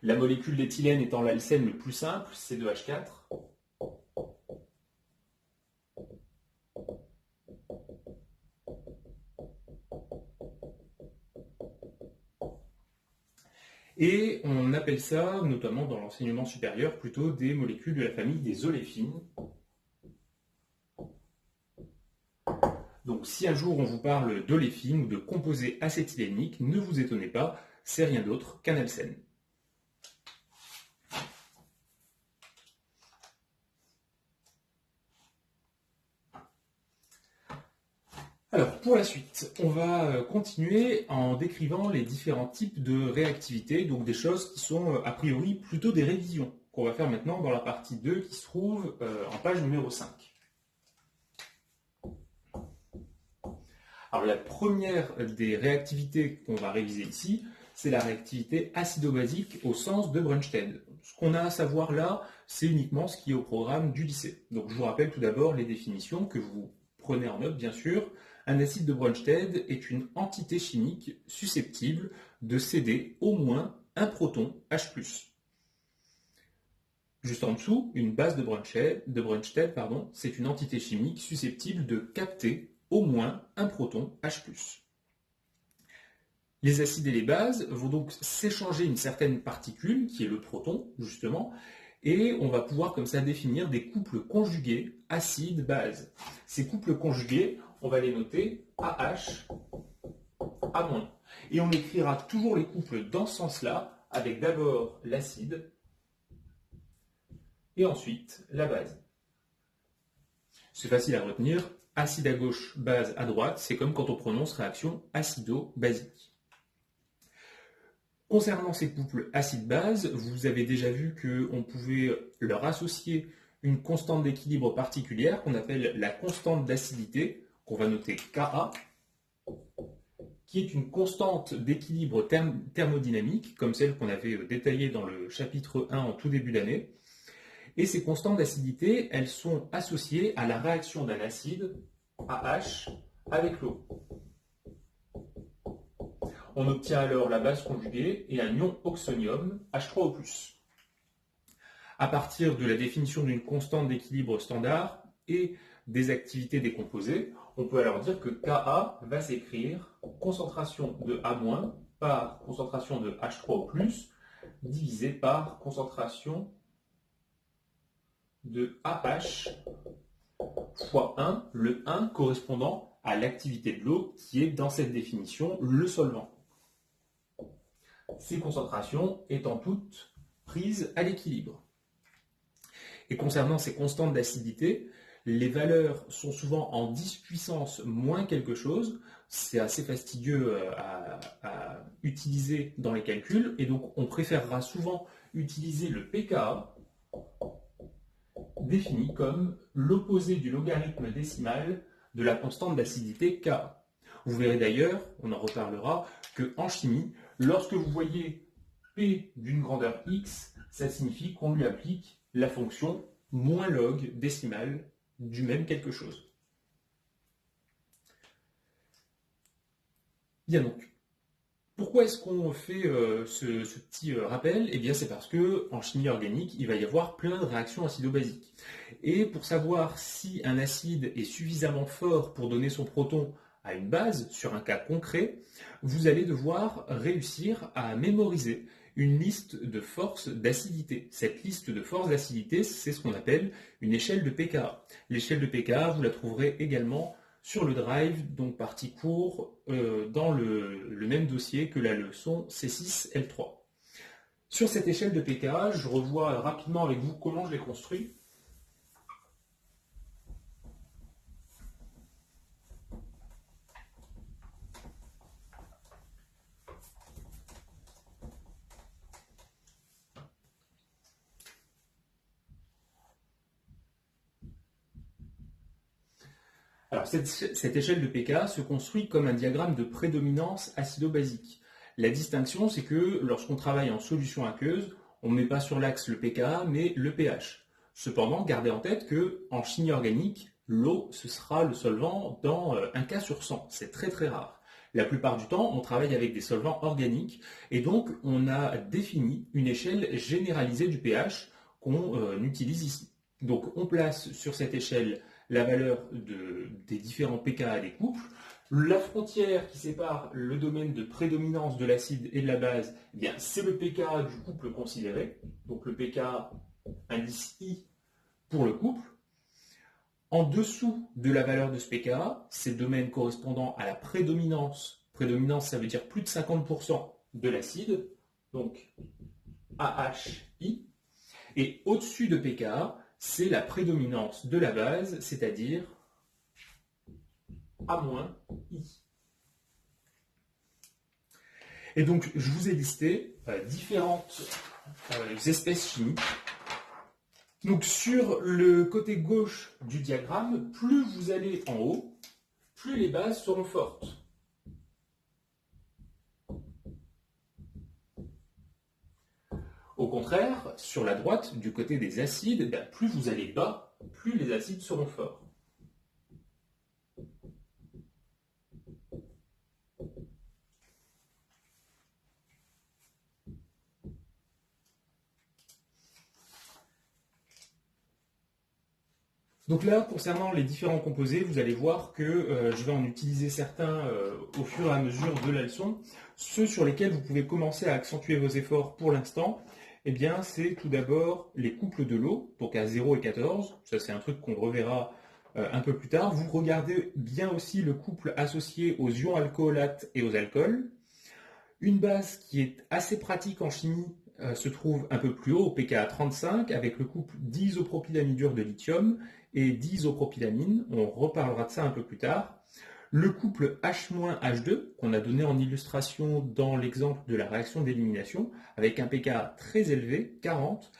La molécule d'éthylène étant l'alcène le plus simple, C2H4. Et on appelle ça, notamment dans l'enseignement supérieur, plutôt des molécules de la famille des oléfines. Donc si un jour on vous parle d'oléfines ou de composés acétyléniques, ne vous étonnez pas, c'est rien d'autre qu'un alcène. Alors, pour la suite, on va continuer en décrivant les différents types de réactivité, donc des choses qui sont a priori plutôt des révisions, qu'on va faire maintenant dans la partie 2 qui se trouve en page numéro 5. Alors, la première des réactivités qu'on va réviser ici, c'est la réactivité acido-basique au sens de Brønsted. Ce qu'on a à savoir là, c'est uniquement ce qui est au programme du lycée. Donc, je vous rappelle tout d'abord les définitions que vous prenez en note, bien sûr. Un acide de Brønsted est une entité chimique susceptible de céder au moins un proton H+. Juste en dessous, une base de Brønsted, c'est une entité chimique susceptible de capter au moins un proton H+. Les acides et les bases vont donc s'échanger une certaine particule, qui est le proton, justement, et on va pouvoir comme ça définir des couples conjugués acide-base. Ces couples conjugués, on va les noter AH, A-. Et on écrira toujours les couples dans ce sens-là, avec d'abord l'acide, et ensuite la base. C'est facile à retenir, acide à gauche, base à droite, c'est comme quand on prononce réaction acido-basique. Concernant ces couples acide-base, vous avez déjà vu qu'on pouvait leur associer une constante d'équilibre particulière qu'on appelle la constante d'acidité, qu'on va noter Ka, qui est une constante d'équilibre thermodynamique, comme celle qu'on avait détaillée dans le chapitre 1 en tout début d'année. Et ces constantes d'acidité, elles sont associées à la réaction d'un acide, AH, avec l'eau. On obtient alors la base conjuguée et un ion oxonium, H3O+. À partir de la définition d'une constante d'équilibre standard et des activités décomposées, on peut alors dire que Ka va s'écrire concentration de A- par concentration de H3O+, divisé par concentration de AH fois 1, le 1 correspondant à l'activité de l'eau qui est dans cette définition le solvant. Ces concentrations étant toutes prises à l'équilibre. Et concernant ces constantes d'acidité, les valeurs sont souvent en 10 puissance moins quelque chose. C'est assez fastidieux à utiliser dans les calculs, et donc on préférera souvent utiliser le pKa, défini comme l'opposé du logarithme décimal de la constante d'acidité Ka. Vous verrez d'ailleurs, on en reparlera, qu'en chimie, lorsque vous voyez P d'une grandeur x, ça signifie qu'on lui applique la fonction moins log décimale du même quelque chose. Bien donc, pourquoi est-ce qu'on fait ce petit rappel? Eh bien c'est parce qu'en chimie organique, il va y avoir plein de réactions acido-basiques. Et pour savoir si un acide est suffisamment fort pour donner son proton à une base, sur un cas concret, vous allez devoir réussir à mémoriser une liste de forces d'acidité. Cette liste de forces d'acidité, c'est ce qu'on appelle une échelle de pKa. L'échelle de pKa, vous la trouverez également sur le drive, donc partie cours, dans le même dossier que la leçon C6L3. Sur cette échelle de pKa, je revois rapidement avec vous comment je l'ai construit. Alors, cette échelle de pKa se construit comme un diagramme de prédominance acido-basique. La distinction, c'est que lorsqu'on travaille en solution aqueuse, on ne met pas sur l'axe le pKa, mais le pH. Cependant, gardez en tête qu'en chimie organique, l'eau, ce sera le solvant dans un cas sur 100. C'est très très rare. La plupart du temps, on travaille avec des solvants organiques et donc on a défini une échelle généralisée du pH qu'on utilise ici. Donc on place sur cette échelle la valeur des différents pKa des couples. La frontière qui sépare le domaine de prédominance de l'acide et de la base, eh bien, c'est le pKa du couple considéré, donc le pKa indice I pour le couple. En dessous de la valeur de ce pKa, c'est le domaine correspondant à la prédominance. Prédominance, ça veut dire plus de 50% de l'acide, donc AHI. Et au-dessus de pKa, c'est la prédominance de la base, c'est-à-dire A-I. Et donc, je vous ai listé différentes espèces chimiques. Donc, sur le côté gauche du diagramme, plus vous allez en haut, plus les bases seront fortes. Au contraire, sur la droite, du côté des acides, plus vous allez bas, plus les acides seront forts. Donc là, concernant les différents composés, vous allez voir que je vais en utiliser certains au fur et à mesure de la leçon. Ceux sur lesquels vous pouvez commencer à accentuer vos efforts pour l'instant, eh bien, c'est tout d'abord les couples de l'eau, donc à 0 et 14. Ça, c'est un truc qu'on reverra un peu plus tard. Vous regardez bien aussi le couple associé aux ions alcoolates et aux alcools. Une base qui est assez pratique en chimie se trouve un peu plus haut, au pKa 35, avec le couple d'isopropylamidure de lithium et d'isopropylamine. On reparlera de ça un peu plus tard. Le couple H-H2, qu'on a donné en illustration dans l'exemple de la réaction d'élimination, avec un pKa très élevé, 40.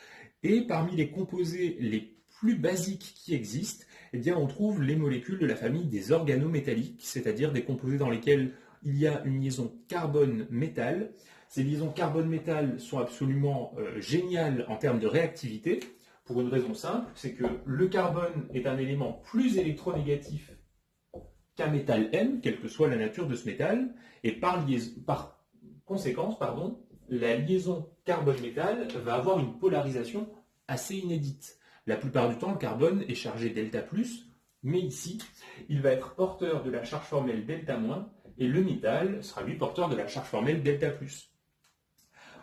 Et parmi les composés les plus basiques qui existent, eh bien, on trouve les molécules de la famille des organométalliques, c'est-à-dire des composés dans lesquels il y a une liaison carbone-métal. Ces liaisons carbone-métal sont absolument géniales en termes de réactivité, pour une raison simple, c'est que le carbone est un élément plus électronégatif qu'un métal M, quelle que soit la nature de ce métal, et par conséquence, la liaison carbone-métal va avoir une polarisation assez inédite. La plupart du temps, le carbone est chargé delta+, mais ici, il va être porteur de la charge formelle delta-, et le métal sera lui porteur de la charge formelle delta+.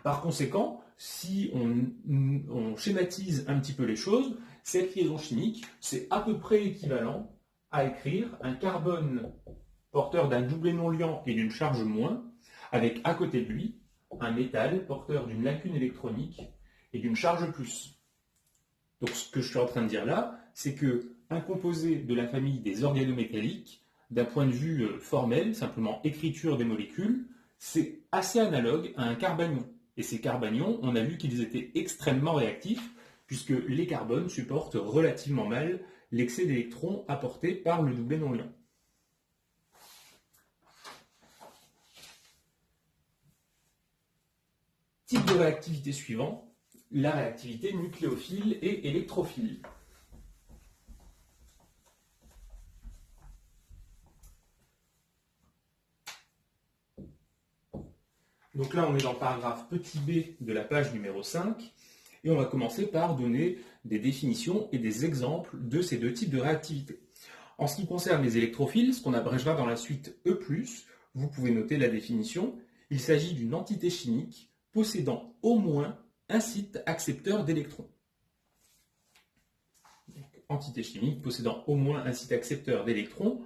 Par conséquent, si on schématise un petit peu les choses, cette liaison chimique, c'est à peu près équivalent à écrire un carbone porteur d'un doublet non liant et d'une charge moins, avec à côté de lui un métal porteur d'une lacune électronique et d'une charge plus. Donc ce que je suis en train de dire là, c'est qu'un composé de la famille des organométalliques, d'un point de vue formel, simplement écriture des molécules, c'est assez analogue à un carbanion. Et ces carbanions, on a vu qu'ils étaient extrêmement réactifs, puisque les carbones supportent relativement mal l'excès d'électrons apporté par le doublet non liant. Type de réactivité suivant, la réactivité nucléophile et électrophile. Donc là, on est dans le paragraphe petit b de la page numéro 5, et on va commencer par donner des définitions et des exemples de ces deux types de réactivité. En ce qui concerne les électrophiles, ce qu'on abrégera dans la suite E+, vous pouvez noter la définition, il s'agit d'une entité chimique possédant au moins un site accepteur d'électrons. Entité chimique possédant au moins un site accepteur d'électrons.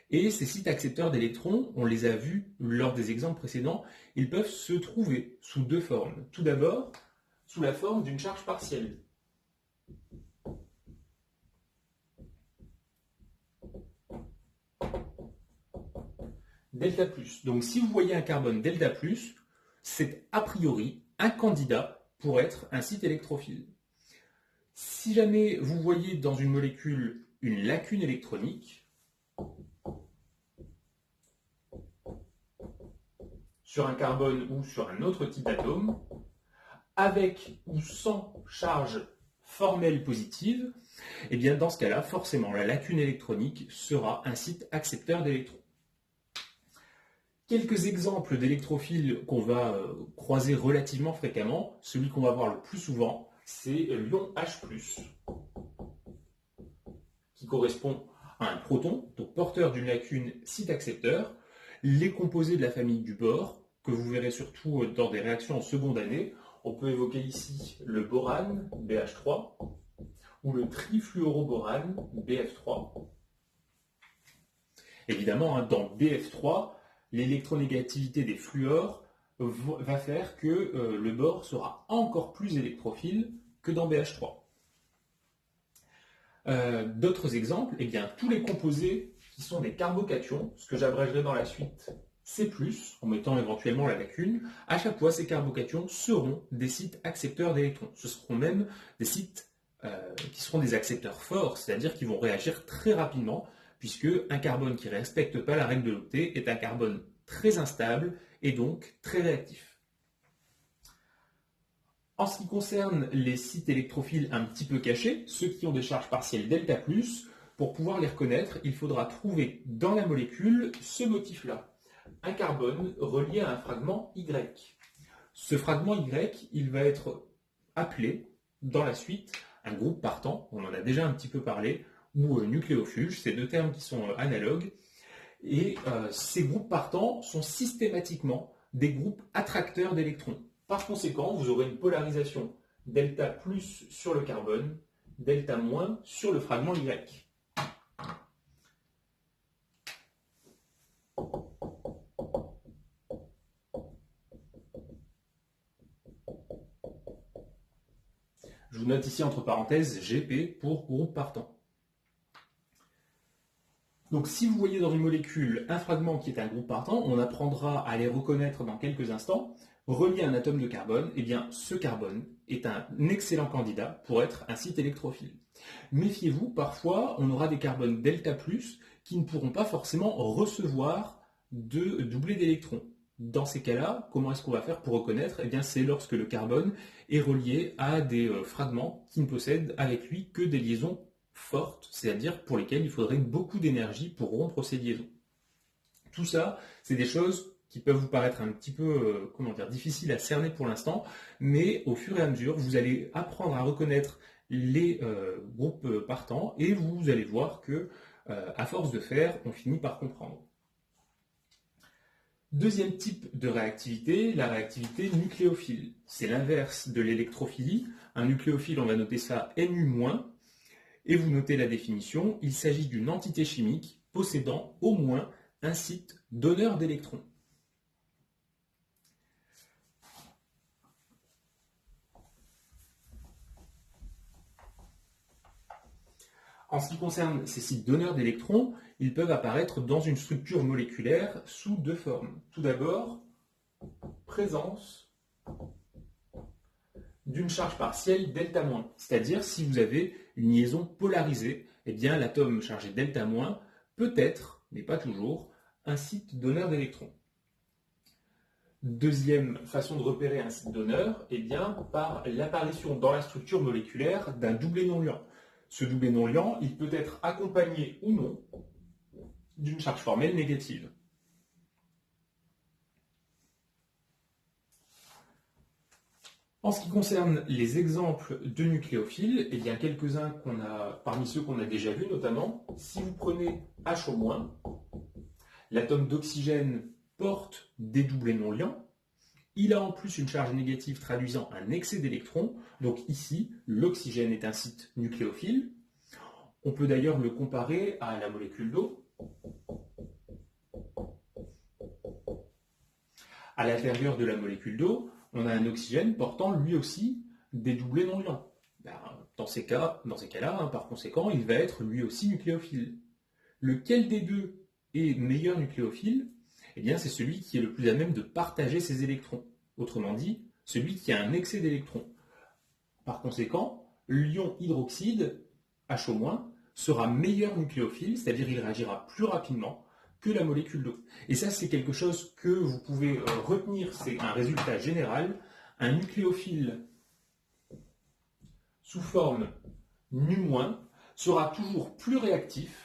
Et ces sites accepteurs d'électrons, on les a vus lors des exemples précédents, ils peuvent se trouver sous deux formes. Tout d'abord, sous la forme d'une charge partielle. Delta+. Donc si vous voyez un carbone delta+, c'est a priori un candidat pour être un site électrophile. Si jamais vous voyez dans une molécule une lacune électronique, sur un carbone ou sur un autre type d'atome, avec ou sans charge formelle positive, et bien dans ce cas-là, forcément, la lacune électronique sera un site accepteur d'électrons. Quelques exemples d'électrophiles qu'on va croiser relativement fréquemment, celui qu'on va voir le plus souvent, c'est l'ion H+, qui correspond à un proton, donc porteur d'une lacune site accepteur. Les composés de la famille du bore, que vous verrez surtout dans des réactions en seconde année, on peut évoquer ici le borane, BH3, ou le trifluoroborane, BF3. Évidemment, dans BF3, l'électronégativité des fluores va faire que le bore sera encore plus électrophile que dans BH3. D'autres exemples, eh bien, tous les composés qui sont des carbocations, ce que j'abrégerai dans la suite C+, en mettant éventuellement la lacune, à chaque fois ces carbocations seront des sites accepteurs d'électrons. Ce seront même des sites qui seront des accepteurs forts, c'est-à-dire qui vont réagir très rapidement, puisque un carbone qui ne respecte pas la règle de l'octet est un carbone très instable et donc très réactif. En ce qui concerne les sites électrophiles un petit peu cachés, ceux qui ont des charges partielles delta+, pour pouvoir les reconnaître, il faudra trouver dans la molécule ce motif-là, un carbone relié à un fragment Y. Ce fragment Y, il va être appelé dans la suite un groupe partant, on en a déjà un petit peu parlé, ou nucléofuge, ces deux termes qui sont analogues. Et ces groupes partants sont systématiquement des groupes attracteurs d'électrons. Par conséquent, vous aurez une polarisation delta plus sur le carbone, delta moins sur le fragment Y. Je vous note ici entre parenthèses GP pour groupe partant. Donc si vous voyez dans une molécule un fragment qui est un groupe partant, on apprendra à les reconnaître dans quelques instants. Relié à un atome de carbone, eh bien ce carbone est un excellent candidat pour être un site électrophile. Méfiez-vous, parfois on aura des carbones delta+, qui ne pourront pas forcément recevoir de doublé d'électrons. Dans ces cas-là, comment est-ce qu'on va faire pour reconnaître? Eh bien c'est lorsque le carbone est relié à des fragments qui ne possèdent avec lui que des liaisons fortes, c'est-à-dire pour lesquelles il faudrait beaucoup d'énergie pour rompre ces liaisons. Tout ça, c'est des choses qui peuvent vous paraître un petit peu difficiles à cerner pour l'instant, mais au fur et à mesure, vous allez apprendre à reconnaître les groupes partants et vous allez voir que, à force de faire, on finit par comprendre. Deuxième type de réactivité, la réactivité nucléophile. C'est l'inverse de l'électrophilie. Un nucléophile, on va noter ça Nu-, et vous notez la définition, il s'agit d'une entité chimique possédant au moins un site donneur d'électrons. En ce qui concerne ces sites donneurs d'électrons, ils peuvent apparaître dans une structure moléculaire sous deux formes. Tout d'abord, présence d'une charge partielle delta-, c'est-à-dire si vous avez une liaison polarisée, eh bien l'atome chargé delta- peut être, mais pas toujours, un site donneur d'électrons. Deuxième façon de repérer un site donneur, eh bien par l'apparition dans la structure moléculaire d'un doublé non-liant. Ce doublé non-liant, il peut être accompagné ou non d'une charge formelle négative. En ce qui concerne les exemples de nucléophiles, il y a quelques-uns parmi ceux qu'on a déjà vus, notamment, si vous prenez H-, l'atome d'oxygène porte des doublés non-liants. Il a en plus une charge négative traduisant un excès d'électrons. Donc ici, l'oxygène est un site nucléophile. On peut d'ailleurs le comparer à la molécule d'eau. À l'intérieur de la molécule d'eau, on a un oxygène portant lui aussi des doublés non-liants. Dans ces cas-là, par conséquent, il va être lui aussi nucléophile. Lequel des deux est meilleur nucléophile? Eh bien, c'est celui qui est le plus à même de partager ses électrons. Autrement dit, celui qui a un excès d'électrons. Par conséquent, l'ion hydroxyde, H-, sera meilleur nucléophile, c'est-à-dire il réagira plus rapidement que la molécule d'eau. Et ça, c'est quelque chose que vous pouvez retenir, c'est un résultat général. Un nucléophile sous forme Nu- sera toujours plus réactif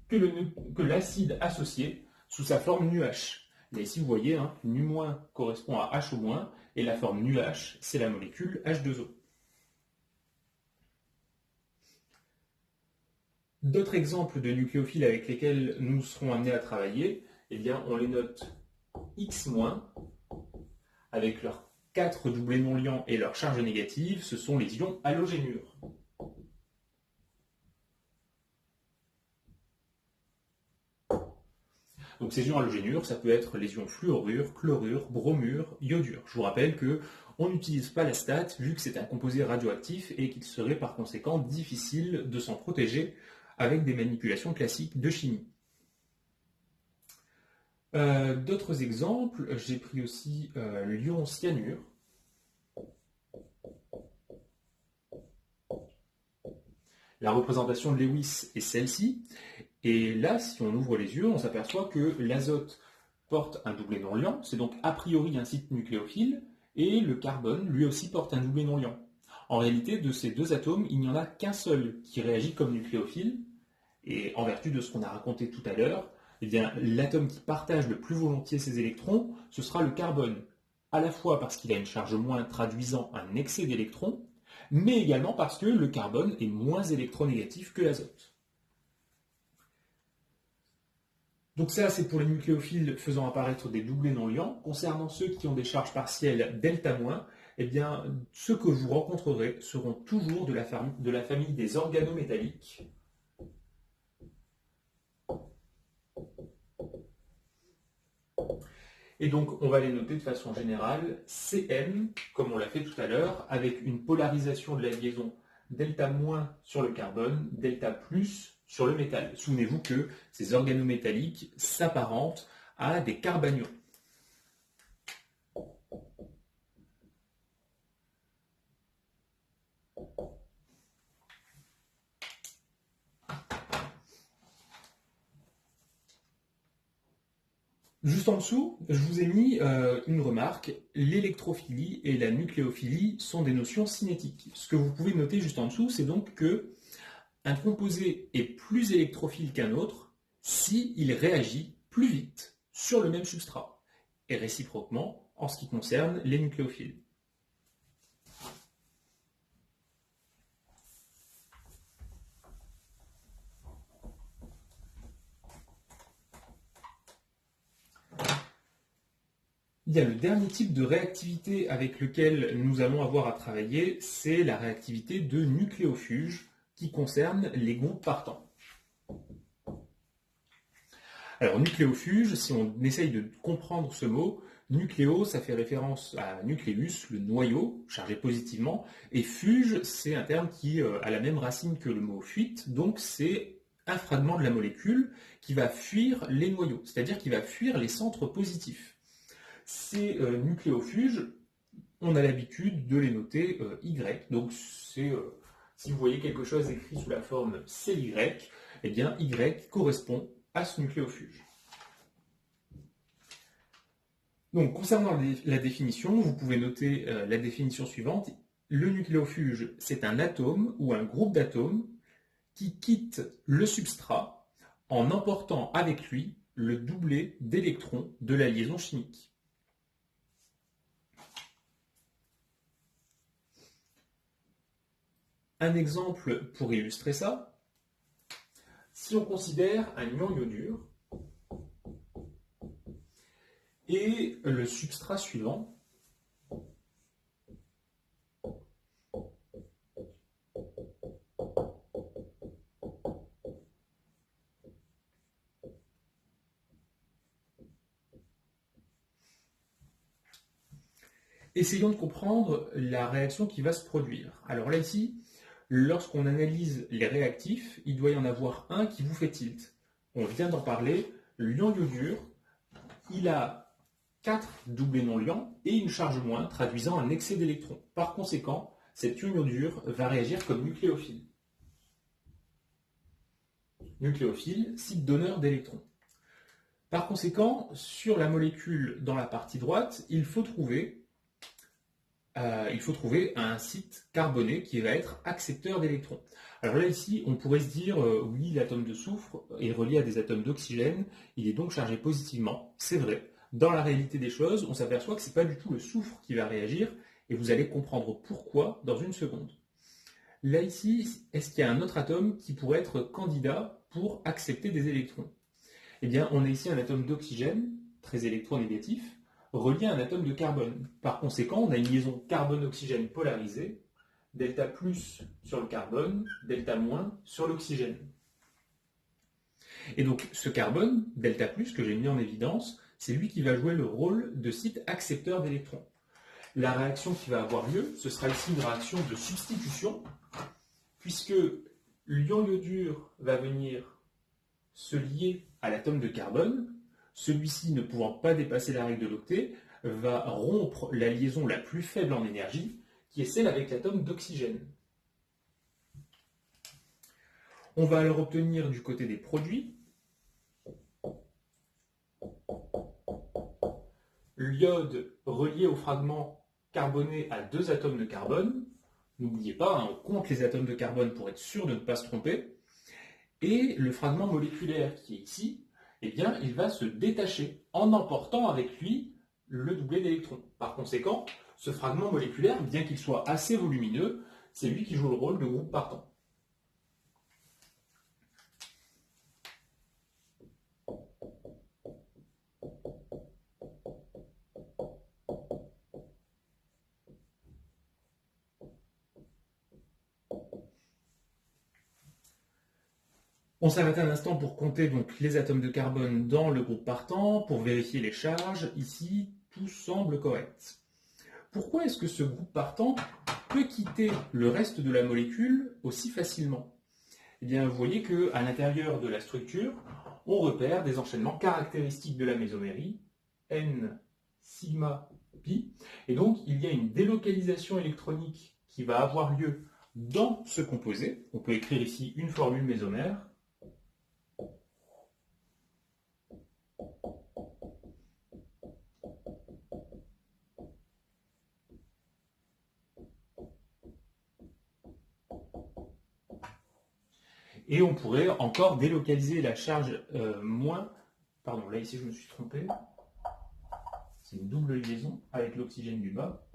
que l'acide associé sous sa forme NuH. Mais ici, vous voyez, Nu- correspond à H-, et la forme NuH, c'est la molécule H2O. D'autres exemples de nucléophiles avec lesquels nous serons amenés à travailler, eh bien, on les note X-, avec leurs 4 doublés non-liants et leur charge négative, ce sont les ions halogénures. Donc ces ions halogénures, ça peut être les ions fluorure, chlorure, bromure, iodure. Je vous rappelle qu'on n'utilise pas la stat vu que c'est un composé radioactif et qu'il serait par conséquent difficile de s'en protéger avec des manipulations classiques de chimie. D'autres exemples, j'ai pris aussi l'ion cyanure. La représentation de Lewis est celle-ci. Et là, si on ouvre les yeux, on s'aperçoit que l'azote porte un doublé non-liant, c'est donc a priori un site nucléophile, et le carbone, lui aussi, porte un doublé non-liant. En réalité, de ces deux atomes, il n'y en a qu'un seul qui réagit comme nucléophile, et en vertu de ce qu'on a raconté tout à l'heure, eh bien, l'atome qui partage le plus volontiers ses électrons, ce sera le carbone, à la fois parce qu'il a une charge moins traduisant un excès d'électrons, mais également parce que le carbone est moins électronégatif que l'azote. Donc ça, c'est pour les nucléophiles faisant apparaître des doublés non-liants. Concernant ceux qui ont des charges partielles delta-, eh bien, ceux que vous rencontrerez seront toujours de la famille des organométalliques. Et donc, on va les noter de façon générale, Cn, comme on l'a fait tout à l'heure, avec une polarisation de la liaison delta- sur le carbone, delta+ sur le métal. Souvenez-vous que ces organométalliques s'apparentent à des carbanions. Juste en dessous, je vous ai mis une remarque. L'électrophilie et la nucléophilie sont des notions cinétiques. Ce que vous pouvez noter juste en dessous, c'est donc que un composé est plus électrophile qu'un autre s'il réagit plus plus vite sur le même substrat, et réciproquement en ce qui concerne les nucléophiles. Il y a le dernier type de réactivité avec lequel nous allons avoir à travailler, c'est la réactivité de nucléofuge qui concerne les groupes partants. Alors nucléofuge, si on essaye de comprendre ce mot, nucléo, ça fait référence à nucléus, le noyau, chargé positivement, et fuge, c'est un terme qui a la même racine que le mot fuite, donc c'est un fragment de la molécule qui va fuir les noyaux, c'est-à-dire qui va fuir les centres positifs. Ces nucléofuges, on a l'habitude de les noter Y, donc c'est, si vous voyez quelque chose écrit sous la forme CY, eh bien Y correspond à ce nucléofuge. Donc, concernant la définition, vous pouvez noter la définition suivante. Le nucléofuge, c'est un atome ou un groupe d'atomes qui quitte le substrat en emportant avec lui le doublet d'électrons de la liaison chimique. Un exemple pour illustrer ça, si on considère un ion iodure et le substrat suivant, essayons de comprendre la réaction qui va se produire. Alors là ici, lorsqu'on analyse les réactifs, il doit y en avoir un qui vous fait tilt. On vient d'en parler, l'ion iodure, il a 4 doublés non-liants et une charge moins, traduisant un excès d'électrons. Par conséquent, cet ion iodure va réagir comme nucléophile. Nucléophile, site donneur d'électrons. Par conséquent, sur la molécule dans la partie droite, il faut trouver un site carboné qui va être accepteur d'électrons. Alors là, ici, on pourrait se dire, oui, l'atome de soufre est relié à des atomes d'oxygène, il est donc chargé positivement. C'est vrai. Dans la réalité des choses, on s'aperçoit que ce n'est pas du tout le soufre qui va réagir, et vous allez comprendre pourquoi dans une seconde. Là, ici, est-ce qu'il y a un autre atome qui pourrait être candidat pour accepter des électrons? Eh bien, on a ici un atome d'oxygène, très électronégatif, relié à un atome de carbone. Par conséquent, on a une liaison carbone-oxygène polarisée, delta plus sur le carbone, delta moins sur l'oxygène. Et donc ce carbone, delta plus, que j'ai mis en évidence, c'est lui qui va jouer le rôle de site accepteur d'électrons. La réaction qui va avoir lieu, ce sera ici une réaction de substitution, puisque l'ion iodure va venir se lier à l'atome de carbone. Celui-ci, ne pouvant pas dépasser la règle de l'octet, va rompre la liaison la plus faible en énergie, qui est celle avec l'atome d'oxygène. On va alors obtenir du côté des produits l'iode relié au fragment carboné à 2 atomes de carbone. N'oubliez pas, on compte les atomes de carbone pour être sûr de ne pas se tromper. Et le fragment moléculaire qui est ici, eh bien, il va se détacher en emportant avec lui le doublet d'électrons. Par conséquent, ce fragment moléculaire, bien qu'il soit assez volumineux, c'est lui qui joue le rôle de groupe partant. On s'arrête un instant pour compter donc les atomes de carbone dans le groupe partant, pour vérifier les charges. Ici, tout semble correct. Pourquoi est-ce que ce groupe partant peut quitter le reste de la molécule aussi facilement? Eh bien, vous voyez qu'à l'intérieur de la structure, on repère des enchaînements caractéristiques de la mésomérie, N, sigma, pi, et donc il y a une délocalisation électronique qui va avoir lieu dans ce composé. On peut écrire ici une formule mésomère. Et on pourrait encore délocaliser la charge moins Pardon, là ici je me suis trompé. C'est une double liaison avec l'oxygène du bas.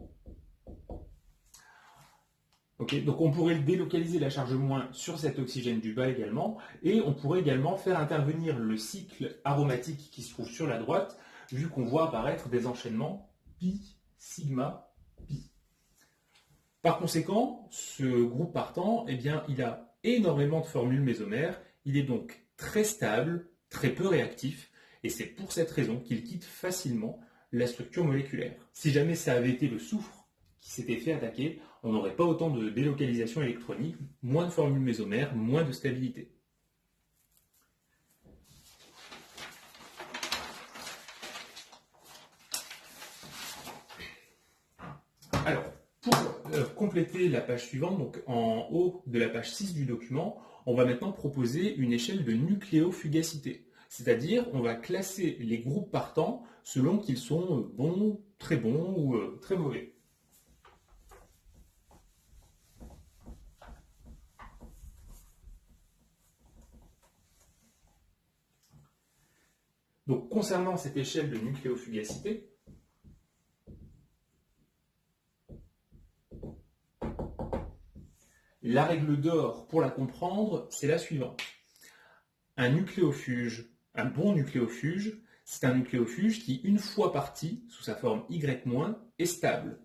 Ok, donc on pourrait délocaliser la charge moins sur cet oxygène du bas également, et on pourrait également faire intervenir le cycle aromatique qui se trouve sur la droite, vu qu'on voit apparaître des enchaînements pi, sigma, pi. Par conséquent, ce groupe partant, eh bien, il a énormément de formules mésomères, il est donc très stable, très peu réactif, et c'est pour cette raison qu'il quitte facilement la structure moléculaire. Si jamais ça avait été le soufre qui s'était fait attaquer, on n'aurait pas autant de délocalisation électronique, moins de formules mésomères, moins de stabilité. Alors, pour compléter la page suivante, donc en haut de la page 6 du document, on va maintenant proposer une échelle de nucléofugacité. C'est-à-dire, on va classer les groupes partants selon qu'ils sont bons ou très mauvais. Donc, concernant cette échelle de nucléofugacité, la règle d'or pour la comprendre, c'est la suivante. Un nucléofuge, un bon nucléofuge, c'est un nucléofuge qui, une fois parti, sous sa forme Y-, est stable.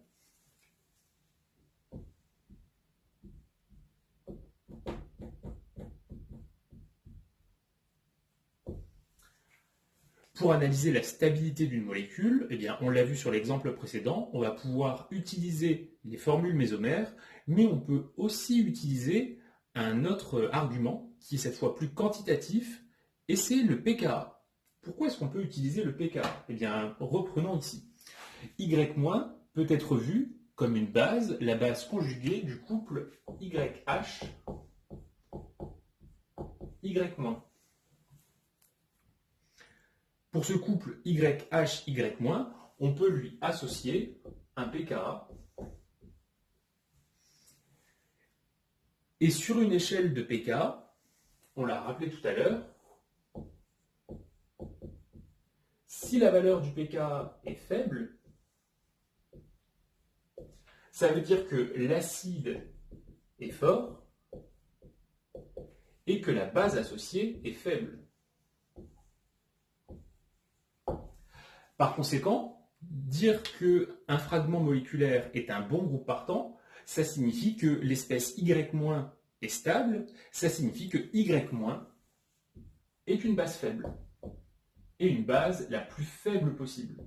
Pour analyser la stabilité d'une molécule, eh bien, on l'a vu sur l'exemple précédent, on va pouvoir utiliser les formules mésomères, mais on peut aussi utiliser un autre argument qui est cette fois plus quantitatif, et c'est le pKa. Pourquoi est-ce qu'on peut utiliser le pKa? Eh bien, reprenons ici. Y- peut être vu comme une base, la base conjuguée du couple YH, Y-. Pour ce couple YH-Y-, on peut lui associer un pKa. Et sur une échelle de pKa, on l'a rappelé tout à l'heure, si la valeur du pKa est faible, ça veut dire que l'acide est fort et que la base associée est faible. Par conséquent, dire qu'un fragment moléculaire est un bon groupe partant, ça signifie que l'espèce Y- est stable, ça signifie que Y- est une base faible, et une base la plus faible possible.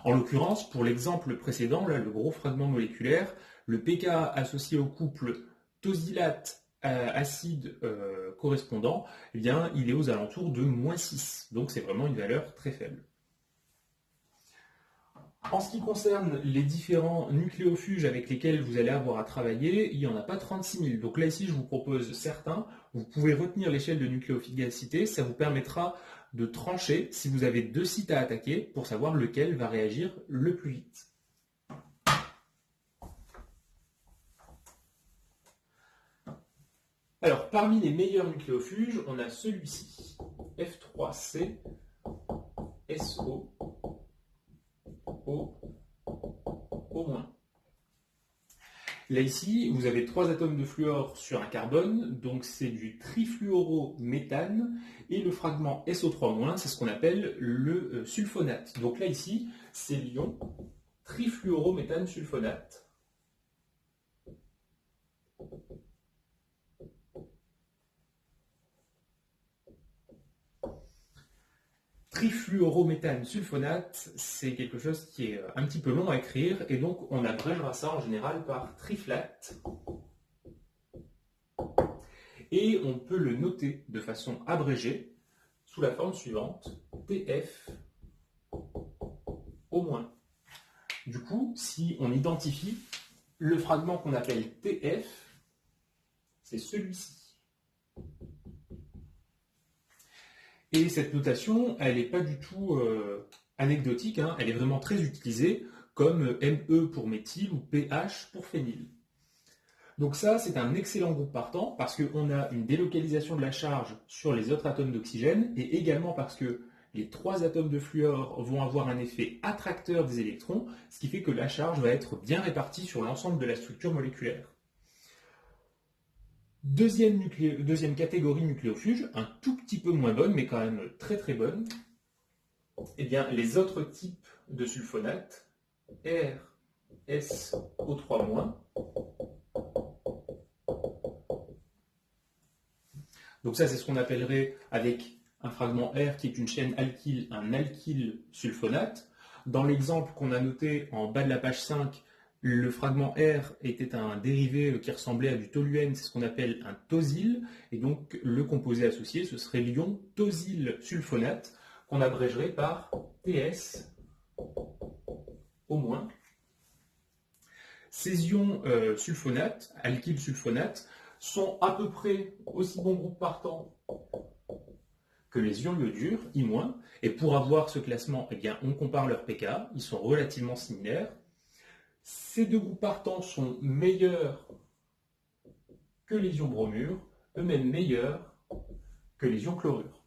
En l'occurrence, pour l'exemple précédent, là, le gros fragment moléculaire, le pKa associé au couple tosylate acide correspondant, eh bien, il est aux alentours de -6. Donc c'est vraiment une valeur très faible. En ce qui concerne les différents nucléofuges avec lesquels vous allez avoir à travailler, il n'y en a pas 36 000. Donc là, ici, je vous propose certains. Vous pouvez retenir l'échelle de nucléofugacité. Ça vous permettra de trancher si vous avez 2 sites à attaquer pour savoir lequel va réagir le plus vite. Alors, parmi les meilleurs nucléofuges, on a celui-ci, F3C, SO, O, O-. Là ici, vous avez 3 atomes de fluor sur un carbone, donc c'est du trifluorométhane, et le fragment SO3-, c'est ce qu'on appelle le sulfonate. Donc là ici, c'est l'ion trifluorométhane sulfonate. Trifluorométhane sulfonate, c'est quelque chose qui est un petit peu long à écrire, et donc on abrégera ça en général par triflate. Et on peut le noter de façon abrégée sous la forme suivante, TF O-. Du coup, si on identifie le fragment qu'on appelle TF, c'est celui-ci. Et cette notation, elle n'est pas du tout anecdotique, hein, elle est vraiment très utilisée, comme ME pour méthyle ou PH pour phényl. Donc ça, c'est un excellent groupe partant parce qu'on a une délocalisation de la charge sur les autres atomes d'oxygène et également parce que les 3 atomes de fluor vont avoir un effet attracteur des électrons, ce qui fait que la charge va être bien répartie sur l'ensemble de la structure moléculaire. Deuxième catégorie nucléofuge, un tout petit peu moins bonne, mais quand même très très bonne. Eh bien, les autres types de sulfonates, RSO3-, donc ça c'est ce qu'on appellerait avec un fragment R qui est une chaîne alkyle, un alkyle sulfonate. Dans l'exemple qu'on a noté en bas de la page 5, le fragment R était un dérivé qui ressemblait à du toluène, c'est ce qu'on appelle un tosyle, et donc le composé associé, ce serait l'ion tosyl sulfonate, qu'on abrégerait par TS au moins. Ces ions sulfonates, alkyle sulfonates, sont à peu près aussi bons groupes partants que les ions iodures, I-, et pour avoir ce classement, eh bien, on compare leurs pK, ils sont relativement similaires. Ces deux groupes partants sont meilleurs que les ions bromures, eux-mêmes meilleurs que les ions chlorures.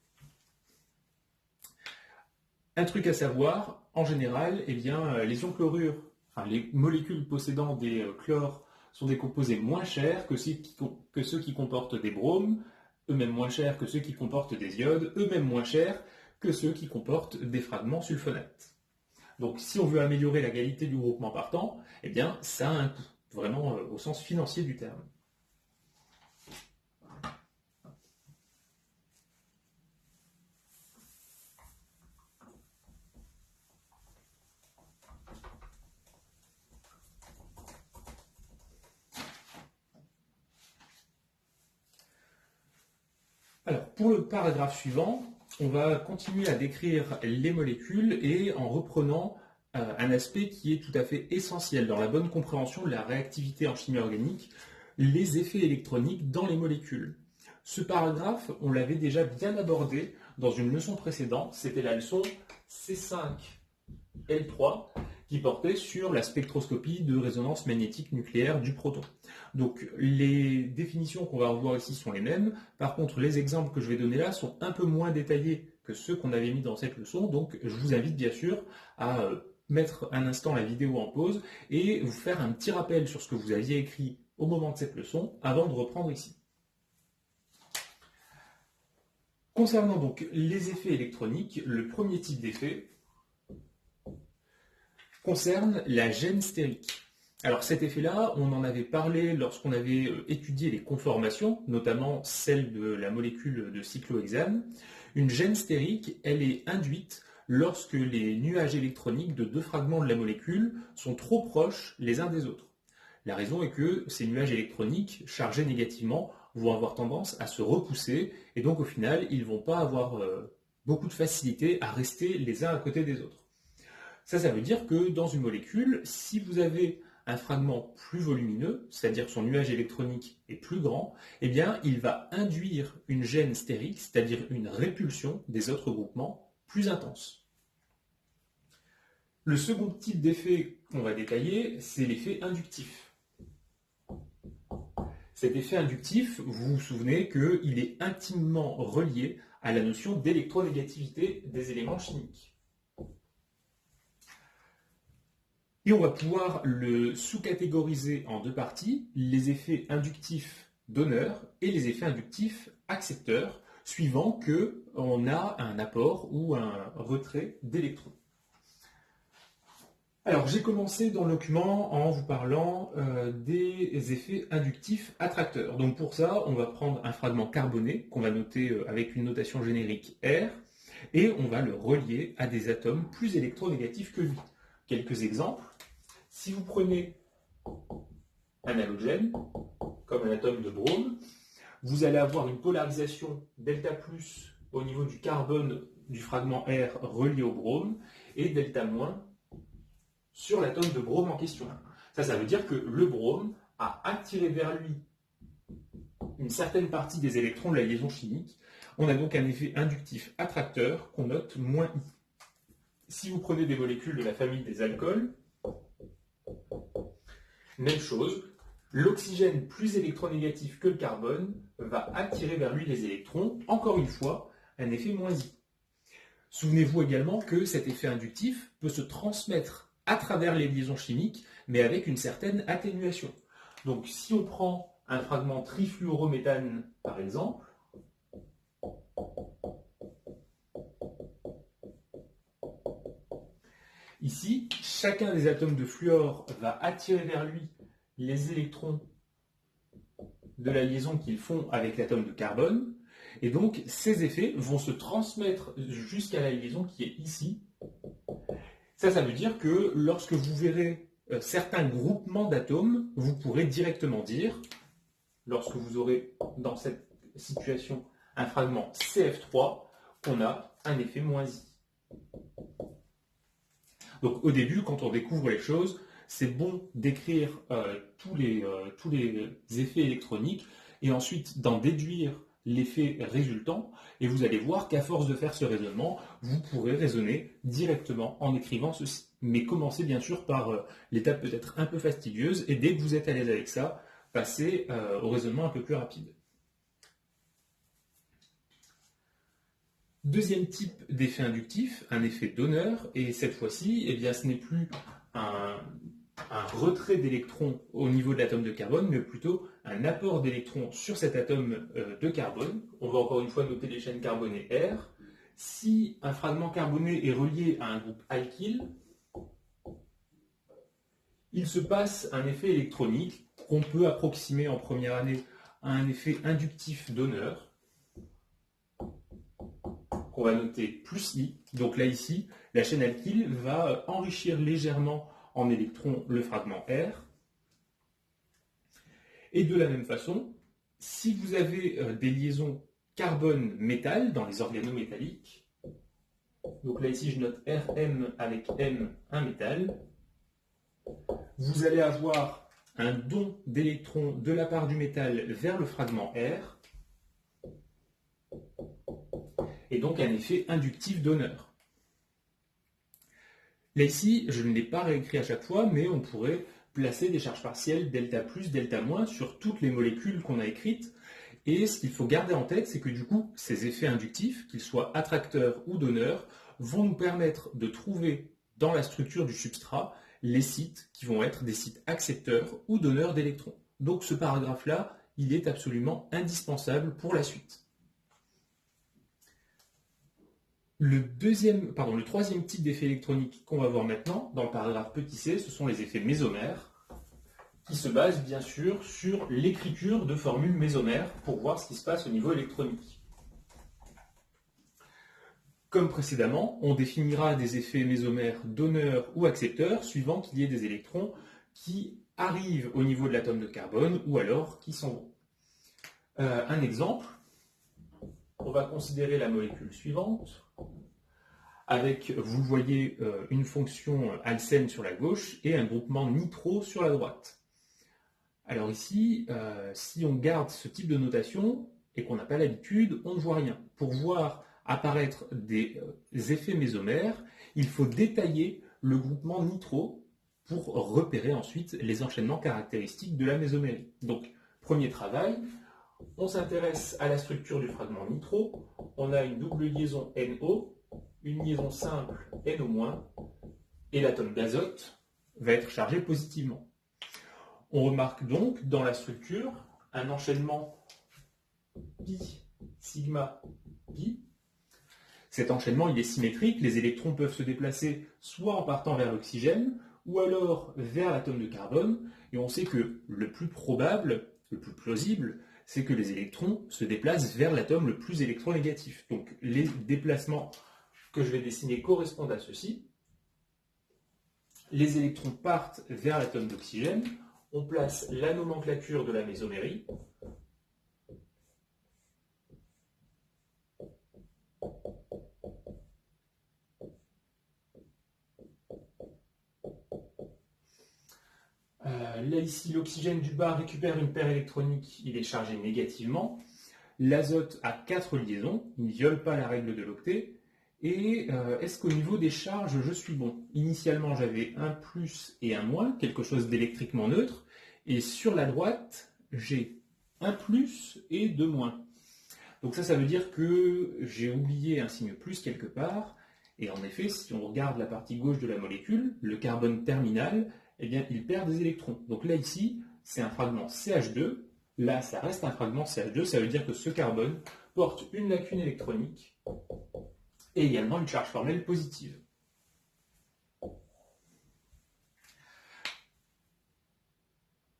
Un truc à savoir, en général, eh bien, les ions chlorures, enfin, les molécules possédant des chlores sont des composés moins chers que ceux qui comportent des bromes, eux-mêmes moins chers que ceux qui comportent des iodes, eux-mêmes moins chers que ceux qui comportent des fragments sulfonates. Donc si on veut améliorer la qualité du groupement partant, eh bien ça a un coût, vraiment au sens financier du terme. Alors pour le paragraphe suivant, on va continuer à décrire les molécules et en reprenant un aspect qui est tout à fait essentiel dans la bonne compréhension de la réactivité en chimie organique, les effets électroniques dans les molécules. Ce paragraphe, on l'avait déjà bien abordé dans une leçon précédente, c'était la leçon C5L3 qui portait sur la spectroscopie de résonance magnétique nucléaire du proton. Donc les définitions qu'on va revoir ici sont les mêmes, par contre les exemples que je vais donner là sont un peu moins détaillés que ceux qu'on avait mis dans cette leçon, donc je vous invite bien sûr à mettre un instant la vidéo en pause et vous faire un petit rappel sur ce que vous aviez écrit au moment de cette leçon avant de reprendre ici. Concernant donc les effets électroniques, le premier type d'effet concerne la gêne stérique. Alors cet effet-là, on en avait parlé lorsqu'on avait étudié les conformations, notamment celle de la molécule de cyclohexane. Une gêne stérique, elle est induite lorsque les nuages électroniques de deux fragments de la molécule sont trop proches les uns des autres. La raison est que ces nuages électroniques, chargés négativement, vont avoir tendance à se repousser, et donc au final, ils ne vont pas avoir beaucoup de facilité à rester les uns à côté des autres. Ça veut dire que dans une molécule, si vous avez un fragment plus volumineux, c'est-à-dire que son nuage électronique est plus grand, eh bien, il va induire une gêne stérique, c'est-à-dire une répulsion des autres groupements plus intense. Le second type d'effet qu'on va détailler, c'est l'effet inductif. Cet effet inductif, vous vous souvenez qu'il est intimement relié à la notion d'électronégativité des éléments chimiques. Et on va pouvoir le sous-catégoriser en deux parties, les effets inductifs donneurs et les effets inductifs accepteurs, suivant qu'on a un apport ou un retrait d'électrons. Alors j'ai commencé dans le document en vous parlant des effets inductifs attracteurs. Donc pour ça, on va prendre un fragment carboné qu'on va noter avec une notation générique R et on va le relier à des atomes plus électronégatifs que lui. Quelques exemples. Si vous prenez un halogène, comme un atome de brome, vous allez avoir une polarisation delta plus au niveau du carbone du fragment R relié au brome et delta moins sur l'atome de brome en question. Ça veut dire que le brome a attiré vers lui une certaine partie des électrons de la liaison chimique. On a donc un effet inductif attracteur qu'on note moins I. Si vous prenez des molécules de la famille des alcools, même chose, L'oxygène plus électronégatif que le carbone va attirer vers lui les électrons, encore une fois, un effet moins I. Souvenez-vous également que cet effet inductif peut se transmettre à travers les liaisons chimiques, mais avec une certaine atténuation. Donc si on prend un fragment trifluorométhane par exemple, ici, chacun des atomes de fluor va attirer vers lui les électrons de la liaison qu'ils font avec l'atome de carbone, et donc ces effets vont se transmettre jusqu'à la liaison qui est ici. Ça veut dire que lorsque vous verrez certains groupements d'atomes, vous pourrez directement dire, lorsque vous aurez dans cette situation un fragment CF3, qu'on a un effet moins I. Donc au début, quand on découvre les choses, c'est bon d'écrire tous les effets électroniques et ensuite d'en déduire l'effet résultant, et vous allez voir qu'à force de faire ce raisonnement, vous pourrez raisonner directement en écrivant ceci. Mais commencez bien sûr par l'étape peut-être un peu fastidieuse, et dès que vous êtes à l'aise avec ça, passez au raisonnement un peu plus rapide. Deuxième type d'effet inductif, un effet donneur, et cette fois-ci, eh bien, ce n'est plus un retrait d'électrons au niveau de l'atome de carbone, mais plutôt un apport d'électrons sur cet atome de carbone. On va encore une fois noter les chaînes carbonées R. Si un fragment carboné est relié à un groupe alkyle, il se passe un effet électronique qu'on peut approximer en première année à un effet inductif donneur, qu'on va noter plus I. Donc là ici, la chaîne alkyle va enrichir légèrement en électrons le fragment R. Et de la même façon, si vous avez des liaisons carbone-métal dans les organométalliques, donc là ici je note Rm avec M, un métal, vous allez avoir un don d'électrons de la part du métal vers le fragment R, et donc un effet inductif donneur. Là ici, je ne l'ai pas réécrit à chaque fois, mais on pourrait placer des charges partielles delta plus, delta moins sur toutes les molécules qu'on a écrites. Et ce qu'il faut garder en tête, c'est que du coup, ces effets inductifs, qu'ils soient attracteurs ou donneurs, vont nous permettre de trouver dans la structure du substrat les sites qui vont être des sites accepteurs ou donneurs d'électrons. Donc ce paragraphe-là, il est absolument indispensable pour la suite. Le troisième type d'effet électronique qu'on va voir maintenant, dans le paragraphe petit c, ce sont les effets mésomères, qui se basent bien sûr sur l'écriture de formules mésomères pour voir ce qui se passe au niveau électronique. Comme précédemment, on définira des effets mésomères donneurs ou accepteurs suivant qu'il y ait des électrons qui arrivent au niveau de l'atome de carbone ou alors qui s'en vont. Un exemple, on va considérer la molécule suivante avec, vous le voyez, une fonction alcène sur la gauche et un groupement nitro sur la droite. Alors ici, si on garde ce type de notation et qu'on n'a pas l'habitude, on ne voit rien. Pour voir apparaître des effets mésomères, il faut détailler le groupement nitro pour repérer ensuite les enchaînements caractéristiques de la mésomérie. Donc, premier travail, on s'intéresse à la structure du fragment nitro. On a une double liaison NO, une liaison simple NO-, et l'atome d'azote va être chargé positivement. On remarque donc dans la structure un enchaînement pi, sigma, pi. Cet enchaînement il est symétrique, les électrons peuvent se déplacer soit en partant vers l'oxygène, ou alors vers l'atome de carbone, et on sait que le plus probable, le plus plausible, c'est que les électrons se déplacent vers l'atome le plus électronégatif. Donc les déplacements que je vais dessiner correspondent à ceci. Les électrons partent vers l'atome d'oxygène, on place la nomenclature de la mésomérie. Là ici, l'oxygène du bas récupère une paire électronique, il est chargé négativement. L'azote a 4 liaisons, il ne viole pas la règle de l'octet. Et est-ce qu'au niveau des charges, je suis bon? Initialement, j'avais un plus et un moins, quelque chose d'électriquement neutre. Et sur la droite, j'ai un plus et deux moins. Donc ça veut dire que j'ai oublié un signe plus quelque part. Et en effet, si on regarde la partie gauche de la molécule, le carbone terminal, eh bien, il perd des électrons. Donc là, ici, c'est un fragment CH2. Là, ça reste un fragment CH2. Ça veut dire que ce carbone porte une lacune électronique et également une charge formelle positive.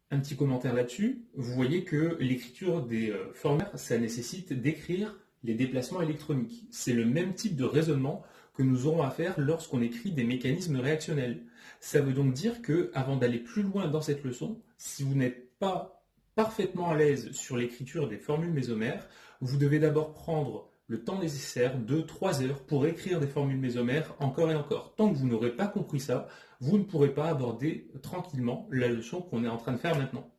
Un petit commentaire là-dessus. Vous voyez que l'écriture des formules, ça nécessite d'écrire les déplacements électroniques. C'est le même type de raisonnement que nous aurons à faire lorsqu'on écrit des mécanismes réactionnels. Ça veut donc dire que, avant d'aller plus loin dans cette leçon, si vous n'êtes pas parfaitement à l'aise sur l'écriture des formules mésomères, vous devez d'abord prendre le temps nécessaire de 3 heures pour écrire des formules mésomères encore et encore. Tant que vous n'aurez pas compris ça, vous ne pourrez pas aborder tranquillement la leçon qu'on est en train de faire maintenant.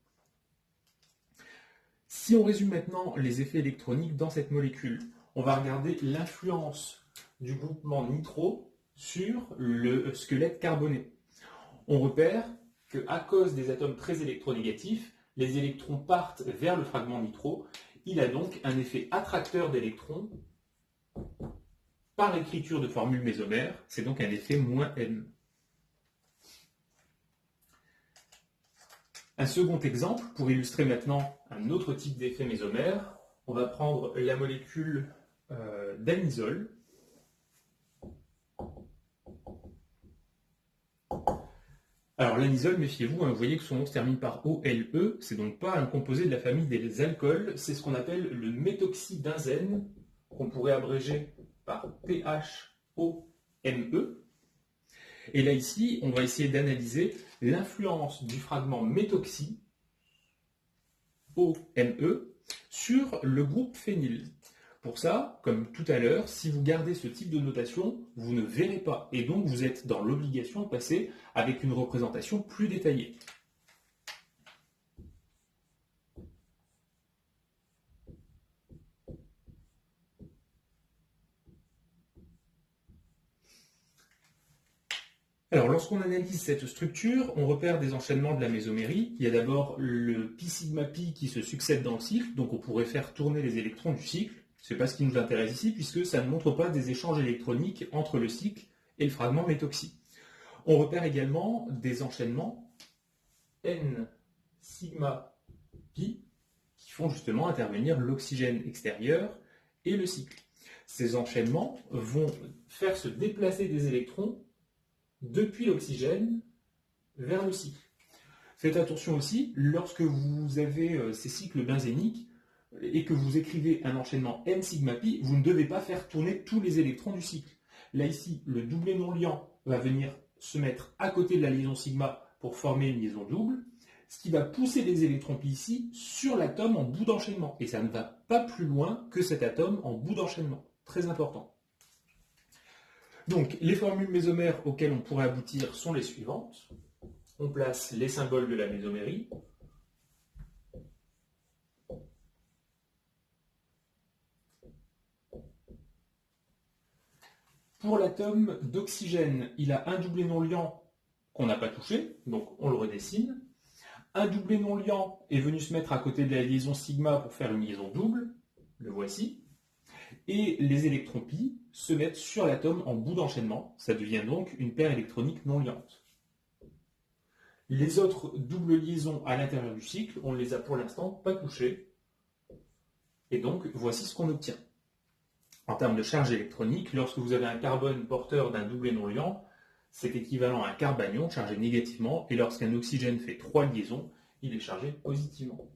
Si on résume maintenant les effets électroniques dans cette molécule, on va regarder l'influence du groupement nitro sur le squelette carboné. On repère qu'à cause des atomes très électronégatifs, les électrons partent vers le fragment nitro. Il a donc un effet attracteur d'électrons par l'écriture de formules mésomères. C'est donc un effet -N. Un second exemple, pour illustrer maintenant un autre type d'effet mésomère, on va prendre la molécule d'anisole. Alors l'anisole, méfiez-vous, vous voyez que son nom se termine par OLE, c'est donc pas un composé de la famille des alcools, c'est ce qu'on appelle le méthoxybenzène, qu'on pourrait abréger par PHOME. Et là ici, on va essayer d'analyser l'influence du fragment méthoxy, OME, sur le groupe phényl. Pour ça, comme tout à l'heure, si vous gardez ce type de notation, vous ne verrez pas. Et donc, vous êtes dans l'obligation de passer avec une représentation plus détaillée. Alors, lorsqu'on analyse cette structure, on repère des enchaînements de la mésomérie. Il y a d'abord le pi sigma pi qui se succède dans le cycle, donc on pourrait faire tourner les électrons du cycle. Ce n'est pas ce qui nous intéresse ici, puisque ça ne montre pas des échanges électroniques entre le cycle et le fragment méthoxy. On repère également des enchaînements n sigma pi qui font justement intervenir l'oxygène extérieur et le cycle. Ces enchaînements vont faire se déplacer des électrons depuis l'oxygène vers le cycle. Faites attention aussi, lorsque vous avez ces cycles benzéniques et que vous écrivez un enchaînement n sigma pi, vous ne devez pas faire tourner tous les électrons du cycle. Là ici, le doublet non liant va venir se mettre à côté de la liaison sigma pour former une liaison double, ce qui va pousser les électrons pi ici sur l'atome en bout d'enchaînement. Et ça ne va pas plus loin que cet atome en bout d'enchaînement. Très important. Donc, les formules mésomères auxquelles on pourrait aboutir sont les suivantes. On place les symboles de la mésomérie. Pour l'atome d'oxygène, il a un doublet non liant qu'on n'a pas touché, donc on le redessine. Un doublet non liant est venu se mettre à côté de la liaison sigma pour faire une liaison double, le voici. Et les électrons pi se mettent sur l'atome en bout d'enchaînement, ça devient donc une paire électronique non liante. Les autres doubles liaisons à l'intérieur du cycle, on ne les a pour l'instant pas touchées. Et donc, voici ce qu'on obtient. En termes de charge électronique, lorsque vous avez un carbone porteur d'un doublet non liant, c'est équivalent à un carbanion chargé négativement, et lorsqu'un oxygène fait 3 liaisons, il est chargé positivement.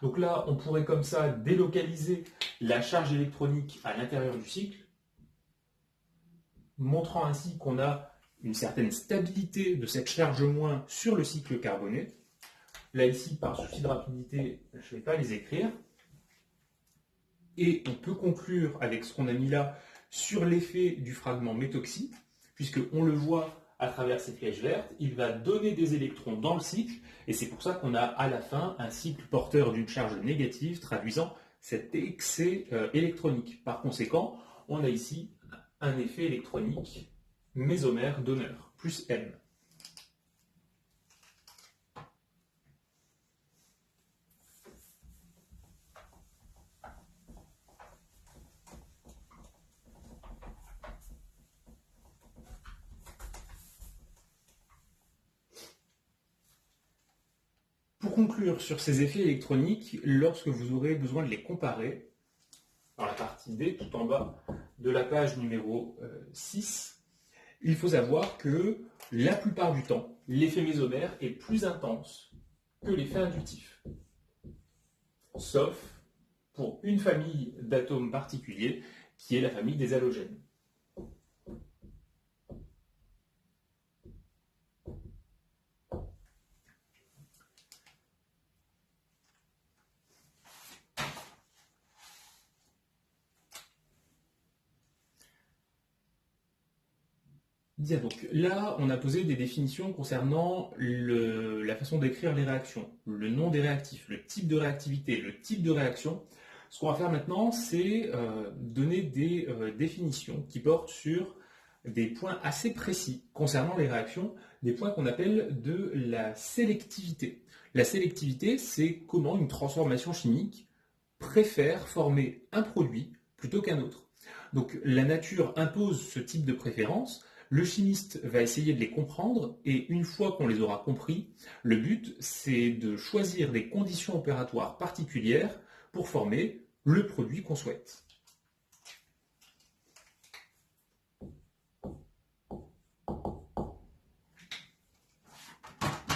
Donc là, on pourrait comme ça délocaliser la charge électronique à l'intérieur du cycle, montrant ainsi qu'on a une certaine stabilité de cette charge moins sur le cycle carboné. Là ici, par souci de rapidité, je ne vais pas les écrire. Et on peut conclure avec ce qu'on a mis là sur l'effet du fragment méthoxy, puisqu'on le voit à travers cette flèche verte, il va donner des électrons dans le cycle, et c'est pour ça qu'on a à la fin un cycle porteur d'une charge négative, traduisant cet excès électronique. Par conséquent, on a ici un effet électronique mésomère donneur, plus M. conclure sur ces effets électroniques lorsque vous aurez besoin de les comparer dans la partie D, tout en bas de la page numéro 6. Il faut savoir que la plupart du temps, l'effet mésomère est plus intense que l'effet inductif. Sauf pour une famille d'atomes particuliers qui est la famille des halogènes. Donc là, on a posé des définitions concernant la façon d'écrire les réactions, le nom des réactifs, le type de réactivité, le type de réaction. Ce qu'on va faire maintenant, c'est donner des définitions qui portent sur des points assez précis concernant les réactions, des points qu'on appelle de la sélectivité. La sélectivité, c'est comment une transformation chimique préfère former un produit plutôt qu'un autre. Donc la nature impose ce type de préférence. Le chimiste va essayer de les comprendre et une fois qu'on les aura compris, le but c'est de choisir des conditions opératoires particulières pour former le produit qu'on souhaite.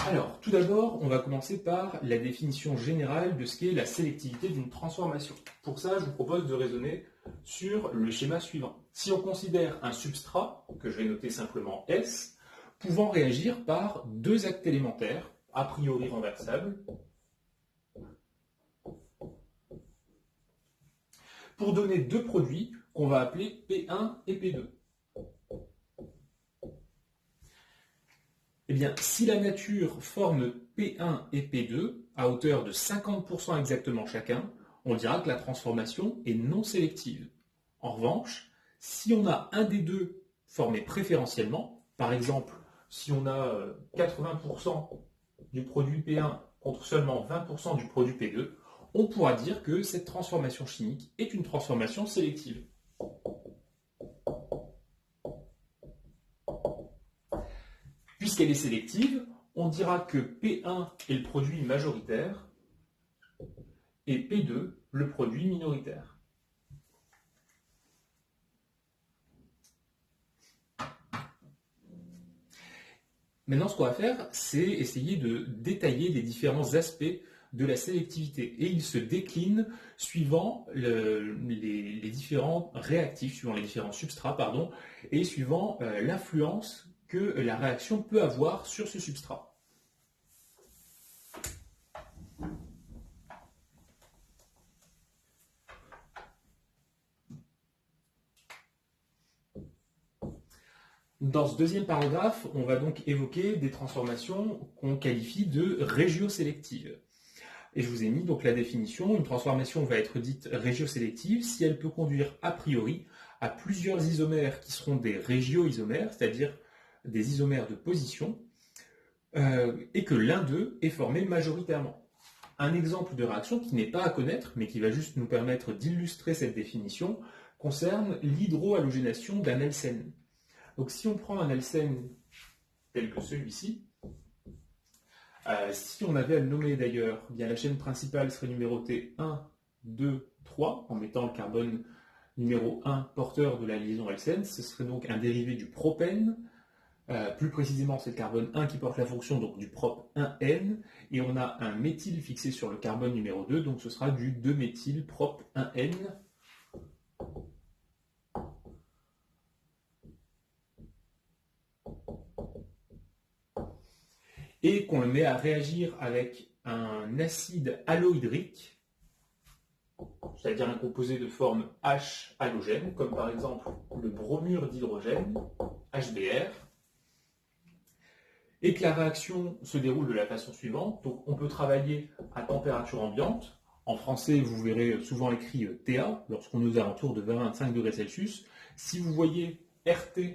Alors, tout d'abord, on va commencer par la définition générale de ce qu'est la sélectivité d'une transformation. Pour ça, je vous propose de raisonner sur le schéma suivant. Si on considère un substrat, que je vais noter simplement S, pouvant réagir par deux actes élémentaires, a priori renversables, pour donner deux produits qu'on va appeler P1 et P2. Eh bien, si la nature forme P1 et P2 à hauteur de 50% exactement chacun, on dira que la transformation est non sélective. En revanche, si on a un des deux formé préférentiellement, par exemple, si on a 80% du produit P1 contre seulement 20% du produit P2, on pourra dire que cette transformation chimique est une transformation sélective. Puisqu'elle est sélective, on dira que P1 est le produit majoritaire et P2 le produit minoritaire. Maintenant, ce qu'on va faire, c'est essayer de détailler les différents aspects de la sélectivité. Et ils se déclinent suivant les différents réactifs, suivant les différents substrats, et suivant l'influence que la réaction peut avoir sur ce substrat. Dans ce deuxième paragraphe, on va donc évoquer des transformations qu'on qualifie de régiosélectives. Et je vous ai mis donc la définition. Une transformation va être dite régiosélective si elle peut conduire a priori à plusieurs isomères qui seront des régioisomères, c'est-à-dire des isomères de position, et que l'un d'eux est formé majoritairement. Un exemple de réaction qui n'est pas à connaître, mais qui va juste nous permettre d'illustrer cette définition, concerne l'hydrohalogénation d'un alcène. Donc si on prend un alcène tel que celui-ci, si on avait à le nommer d'ailleurs, bien la chaîne principale serait numérotée 1, 2, 3, en mettant le carbone numéro 1 porteur de la liaison alcène. Ce serait donc un dérivé du propène. Plus précisément, c'est le carbone 1 qui porte la fonction donc du prop 1N. Et on a un méthyle fixé sur le carbone numéro 2, donc ce sera du 2-méthyle prop 1N. Et qu'on le met à réagir avec un acide halohydrique, c'est-à-dire un composé de forme H halogène, comme par exemple le bromure d'hydrogène, HBr, et que la réaction se déroule de la façon suivante. Donc on peut travailler à température ambiante. En français, vous verrez souvent écrit TA, lorsqu'on est aux alentours de 20-25 degrés Celsius. Si vous voyez RT,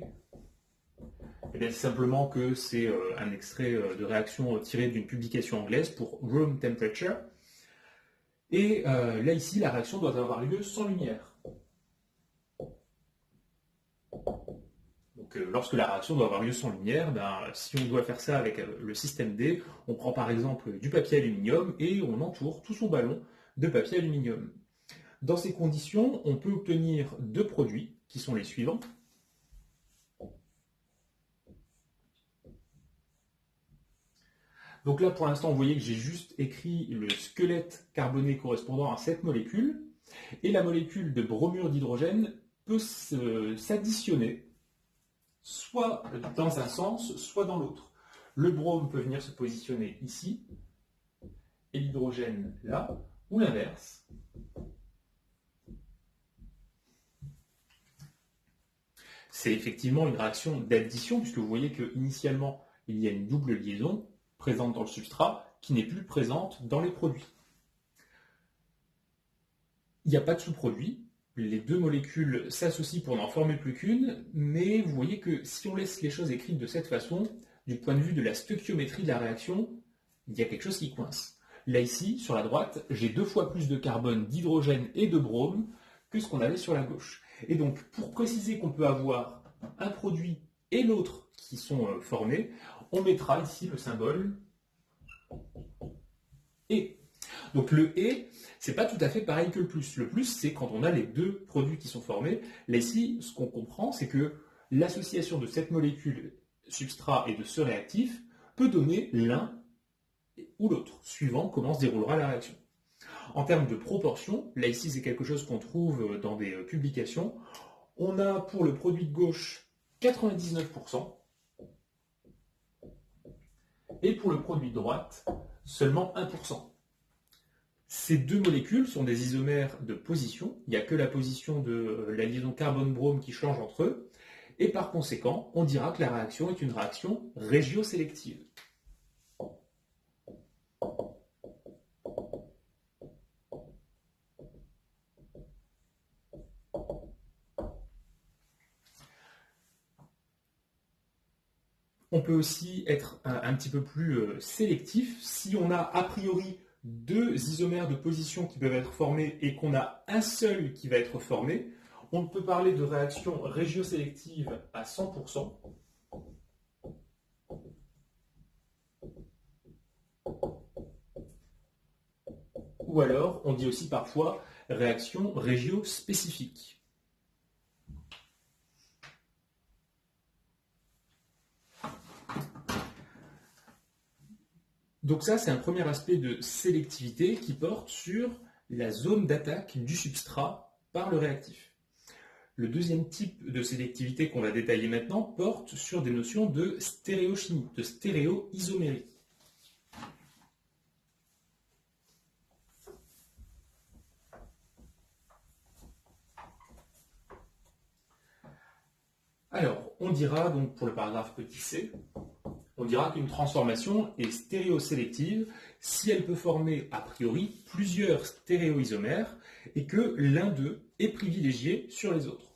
c'est simplement que c'est un extrait de réaction tiré d'une publication anglaise pour Room Temperature. Et là, ici, la réaction doit avoir lieu sans lumière. Donc Donc lorsque la réaction doit avoir lieu sans lumière, si on doit faire ça avec le système D, on prend par exemple du papier aluminium et on entoure tout son ballon de papier aluminium. Dans ces conditions, on peut obtenir deux produits qui sont les suivants. Donc là, pour l'instant, vous voyez que j'ai juste écrit le squelette carboné correspondant à cette molécule. Et la molécule de bromure d'hydrogène peut s'additionner, soit dans un sens, soit dans l'autre. Le brome peut venir se positionner ici, et l'hydrogène là, ou l'inverse. C'est effectivement une réaction d'addition, puisque vous voyez qu'initialement, il y a une double liaison présente dans le substrat qui n'est plus présente dans les produits. Il n'y a pas de sous-produit, les deux molécules s'associent pour n'en former plus qu'une, mais vous voyez que si on laisse les choses écrites de cette façon, du point de vue de la stoichiométrie de la réaction, il y a quelque chose qui coince. Là ici, sur la droite, j'ai 2 fois plus de carbone, d'hydrogène et de brome que ce qu'on avait sur la gauche. Et donc, pour préciser qu'on peut avoir un produit et l'autre qui sont formés, on mettra ici le symbole et. Donc le et, c'est pas tout à fait pareil que le plus. Le plus, c'est quand on a les deux produits qui sont formés. Là ici, ce qu'on comprend, c'est que l'association de cette molécule substrat et de ce réactif peut donner l'un ou l'autre, suivant comment se déroulera la réaction. En termes de proportion, là ici c'est quelque chose qu'on trouve dans des publications, on a pour le produit de gauche 99%, et pour le produit de droite, seulement 1%. Ces deux molécules sont des isomères de position, il n'y a que la position de la liaison carbone-brome qui change entre eux, et par conséquent, on dira que la réaction est une réaction régiosélective. On peut aussi être un petit peu plus sélectif. Si on a a priori deux isomères de position qui peuvent être formés et qu'on a un seul qui va être formé, on peut parler de réaction régiosélective à 100%. Ou alors, on dit aussi parfois réaction régiospécifique. Donc ça, c'est un premier aspect de sélectivité qui porte sur la zone d'attaque du substrat par le réactif. Le deuxième type de sélectivité qu'on va détailler maintenant porte sur des notions de stéréochimie, de stéréoisomérie. Alors, on dira donc pour le paragraphe petit c, on dira qu'une transformation est stéréosélective si elle peut former a priori plusieurs stéréoisomères et que l'un d'eux est privilégié sur les autres.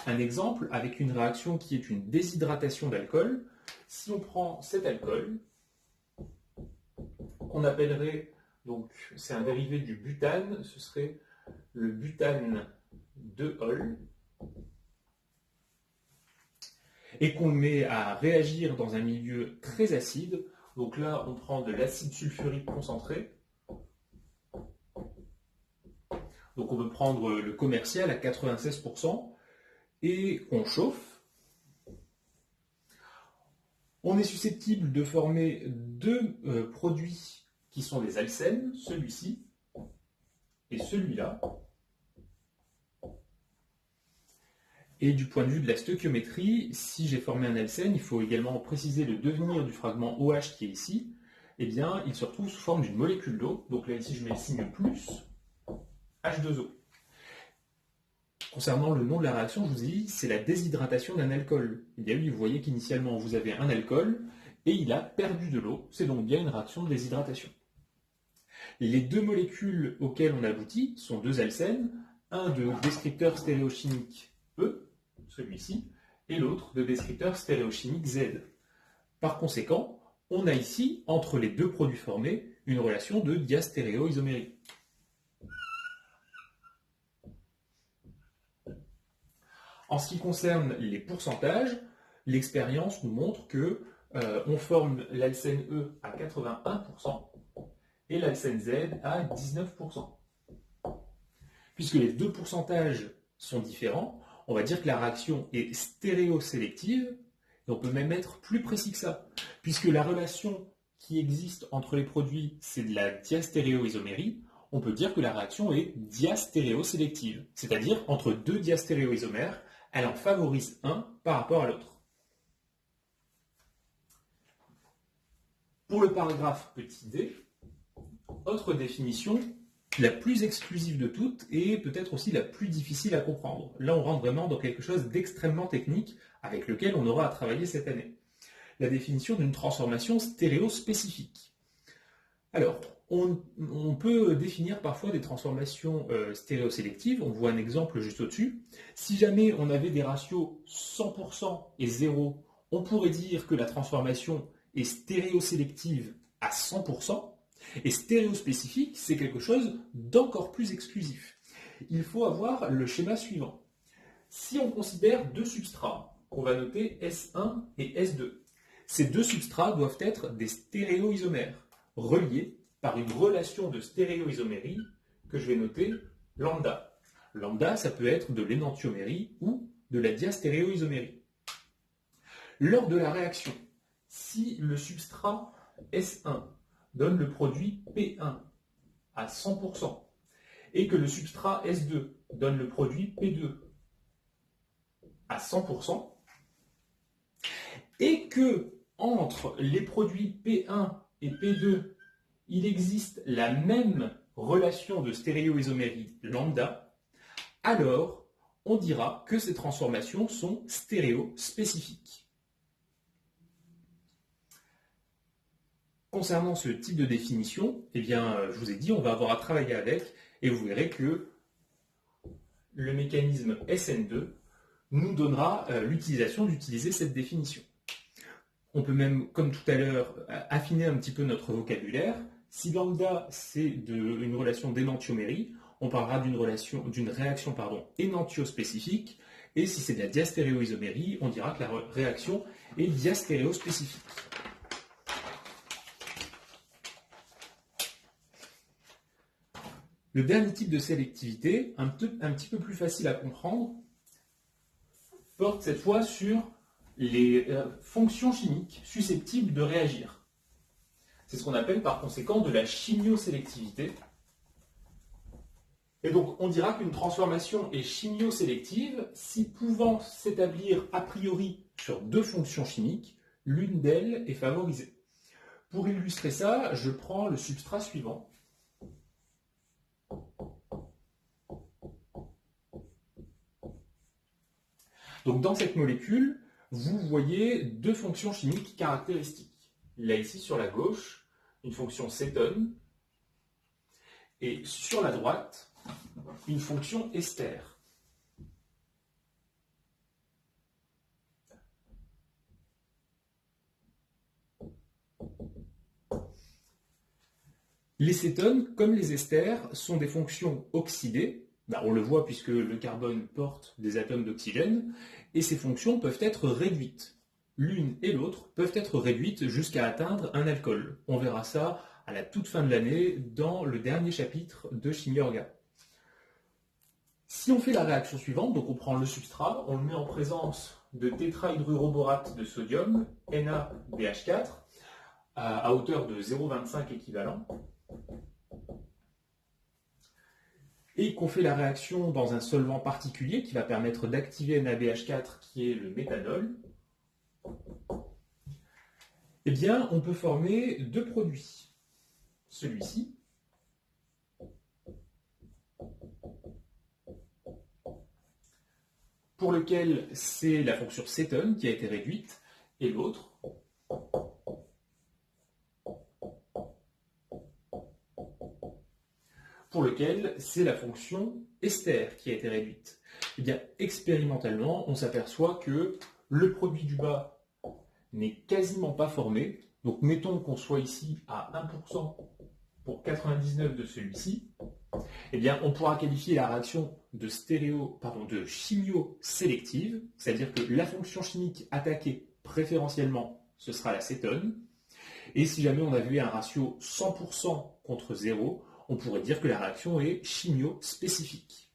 Un exemple avec une réaction qui est une déshydratation d'alcool, si on prend cet alcool, qu'on appellerait, donc c'est un dérivé du butane, ce serait le butane 2-ol, et qu'on le met à réagir dans un milieu très acide, donc là on prend de l'acide sulfurique concentré, donc on peut prendre le commercial à 96%, et on chauffe, on est susceptible de former deux produits qui sont des alcènes, celui-ci et celui-là. Et du point de vue de la stoichiométrie, si j'ai formé un alcène, il faut également préciser le devenir du fragment OH qui est ici. Eh bien, il se retrouve sous forme d'une molécule d'eau. Donc là, ici, je mets le signe plus, H2O. Concernant le nom de la réaction, je vous ai dit, c'est la déshydratation d'un alcool. Eh bien oui, vous voyez qu'initialement, vous avez un alcool et il a perdu de l'eau. C'est donc bien une réaction de déshydratation. Les deux molécules auxquelles on aboutit sont deux alcènes, un de descripteur stéréochimique E, celui-ci, et l'autre de descripteur stéréochimique Z. Par conséquent, on a ici, entre les deux produits formés, une relation de diastéréoisomérie. En ce qui concerne les pourcentages, l'expérience nous montre que on forme l'alcène E à 81% et l'alcène Z à 19%. Puisque les deux pourcentages sont différents, on va dire que la réaction est stéréosélective, et on peut même être plus précis que ça, puisque la relation qui existe entre les produits, c'est de la diastéréoisomérie, on peut dire que la réaction est diastéréosélective, c'est-à-dire entre deux diastéréoisomères, elle en favorise un par rapport à l'autre. Pour le paragraphe petit d, autre définition, la plus exclusive de toutes et peut-être aussi la plus difficile à comprendre. Là, on rentre vraiment dans quelque chose d'extrêmement technique avec lequel on aura à travailler cette année. La définition d'une transformation stéréospécifique. Alors, on peut définir parfois des transformations stéréosélectives. On voit un exemple juste au-dessus. Si jamais on avait des ratios 100% et 0, on pourrait dire que la transformation est stéréosélective à 100%. Et stéréospécifique, c'est quelque chose d'encore plus exclusif. Il faut avoir le schéma suivant. Si on considère deux substrats, qu'on va noter S1 et S2, ces deux substrats doivent être des stéréoisomères, reliés par une relation de stéréoisomérie que je vais noter lambda. Lambda, ça peut être de l'énantiomérie ou de la diastéréoisomérie. Lors de la réaction, si le substrat S1 donne le produit P1 à 100% et que le substrat S2 donne le produit P2 à 100% et que entre les produits P1 et P2, il existe la même relation de stéréoisomérie lambda, alors on dira que ces transformations sont stéréospécifiques. Concernant ce type de définition, eh bien, je vous ai dit, on va avoir à travailler avec, et vous verrez que le mécanisme SN2 nous donnera l'utilisation d'utiliser cette définition. On peut même, comme tout à l'heure, affiner un petit peu notre vocabulaire. Si lambda, c'est une relation d'énantiomérie, on parlera d'une réaction énantiospécifique, et si c'est de la diastéréoisomérie, on dira que la réaction est diastéréospécifique. Le dernier type de sélectivité, un petit peu plus facile à comprendre, porte cette fois sur les fonctions chimiques susceptibles de réagir. C'est ce qu'on appelle par conséquent de la chimiosélectivité. Et donc on dira qu'une transformation est chimiosélective si pouvant s'établir a priori sur deux fonctions chimiques, l'une d'elles est favorisée. Pour illustrer ça, je prends le substrat suivant. Donc dans cette molécule, vous voyez deux fonctions chimiques caractéristiques. Là ici sur la gauche, une fonction cétone, et sur la droite, une fonction ester. Les cétones, comme les esters, sont des fonctions oxydées. On le voit puisque le carbone porte des atomes d'oxygène, et ces fonctions peuvent être réduites. L'une et l'autre peuvent être réduites jusqu'à atteindre un alcool. On verra ça à la toute fin de l'année dans le dernier chapitre de Chimie Orga. Si on fait la réaction suivante, donc on prend le substrat, on le met en présence de tétrahydroborate de sodium, NaBH4, à hauteur de 0,25 équivalent, et qu'on fait la réaction dans un solvant particulier qui va permettre d'activer NaBH4 qui est le méthanol, eh bien on peut former deux produits. Celui-ci, pour lequel c'est la fonction cétone qui a été réduite, et l'autre, pour lequel c'est la fonction ester qui a été réduite. Eh bien, expérimentalement, on s'aperçoit que le produit du bas n'est quasiment pas formé. Donc, mettons qu'on soit ici à 1% pour 99 de celui-ci. Eh bien, on pourra qualifier la réaction de de chimio-sélective, c'est-à-dire que la fonction chimique attaquée préférentiellement, ce sera l'acétone. Et si jamais on avait un ratio 100% contre 0, on pourrait dire que la réaction est chimio-spécifique.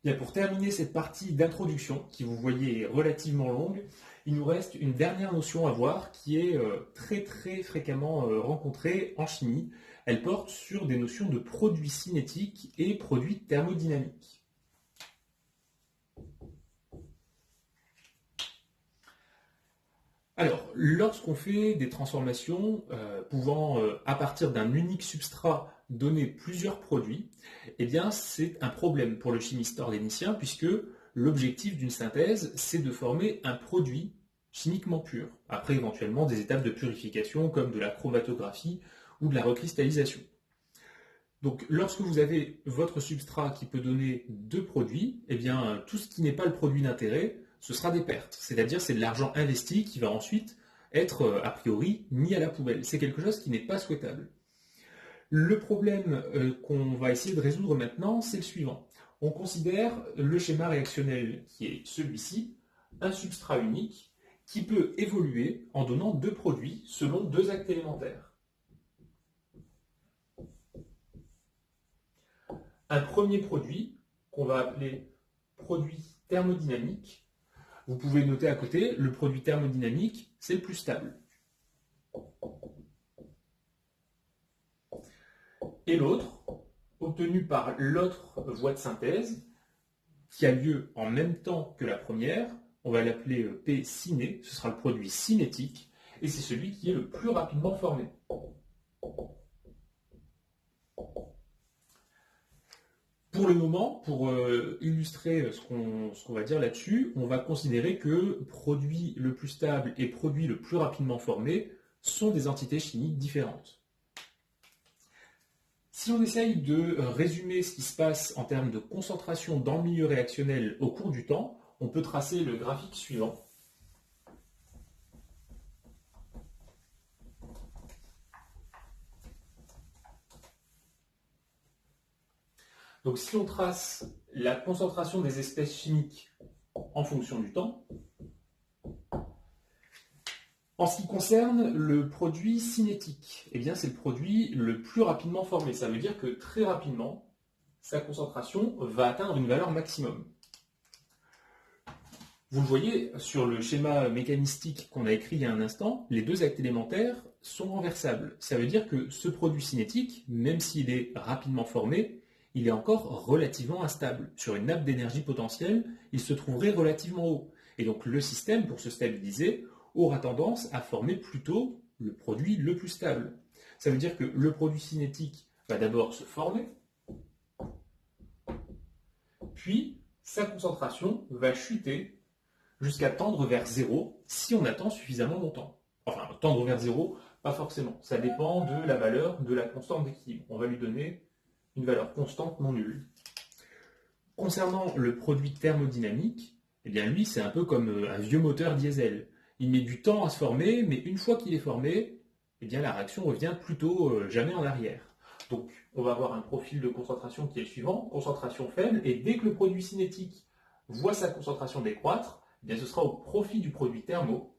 Bien, pour terminer cette partie d'introduction, qui vous voyez est relativement longue, il nous reste une dernière notion à voir qui est très fréquemment rencontrée en chimie. Elle porte sur des notions de produits cinétiques et produits thermodynamiques. Alors, lorsqu'on fait des transformations pouvant, à partir d'un unique substrat, donner plusieurs produits, eh bien, c'est un problème pour le chimiste organicien puisque l'objectif d'une synthèse, c'est de former un produit chimiquement pur, après éventuellement des étapes de purification comme de la chromatographie ou de la recristallisation. Donc, lorsque vous avez votre substrat qui peut donner deux produits, eh bien, tout ce qui n'est pas le produit d'intérêt, ce sera des pertes. C'est-à-dire, c'est de l'argent investi qui va ensuite être, a priori, mis à la poubelle. C'est quelque chose qui n'est pas souhaitable. Le problème qu'on va essayer de résoudre maintenant, c'est le suivant. On considère le schéma réactionnel qui est celui-ci, un substrat unique qui peut évoluer en donnant deux produits selon deux actes élémentaires. Un premier produit, qu'on va appeler produit thermodynamique. Vous pouvez noter à côté, le produit thermodynamique, c'est le plus stable. Et l'autre, obtenu par l'autre voie de synthèse, qui a lieu en même temps que la première, on va l'appeler P ciné, ce sera le produit cinétique, et c'est celui qui est le plus rapidement formé. Pour le moment, pour illustrer ce qu'on va dire là-dessus, on va considérer que produit le plus stable et produit le plus rapidement formé sont des entités chimiques différentes. Si on essaye de résumer ce qui se passe en termes de concentration dans le milieu réactionnel au cours du temps, on peut tracer le graphique suivant. Donc si on trace la concentration des espèces chimiques en fonction du temps, en ce qui concerne le produit cinétique, eh bien c'est le produit le plus rapidement formé. Ça veut dire que très rapidement, sa concentration va atteindre une valeur maximum. Vous le voyez sur le schéma mécanistique qu'on a écrit il y a un instant, les deux actes élémentaires sont renversables. Ça veut dire que ce produit cinétique, même s'il est rapidement formé, il est encore relativement instable. Sur une nappe d'énergie potentielle, il se trouverait relativement haut. Et donc le système, pour se stabiliser, aura tendance à former plutôt le produit le plus stable. Ça veut dire que le produit cinétique va d'abord se former, puis sa concentration va chuter jusqu'à tendre vers 0 si on attend suffisamment longtemps. Enfin, tendre vers 0, pas forcément. Ça dépend de la valeur de la constante d'équilibre. On va lui donner une valeur constante non nulle. Concernant le produit thermodynamique, eh bien lui, c'est un peu comme un vieux moteur diesel. Il met du temps à se former, mais une fois qu'il est formé, eh bien la réaction revient plutôt jamais en arrière. Donc, on va avoir un profil de concentration qui est le suivant, concentration faible, et dès que le produit cinétique voit sa concentration décroître, eh bien ce sera au profit du produit thermo.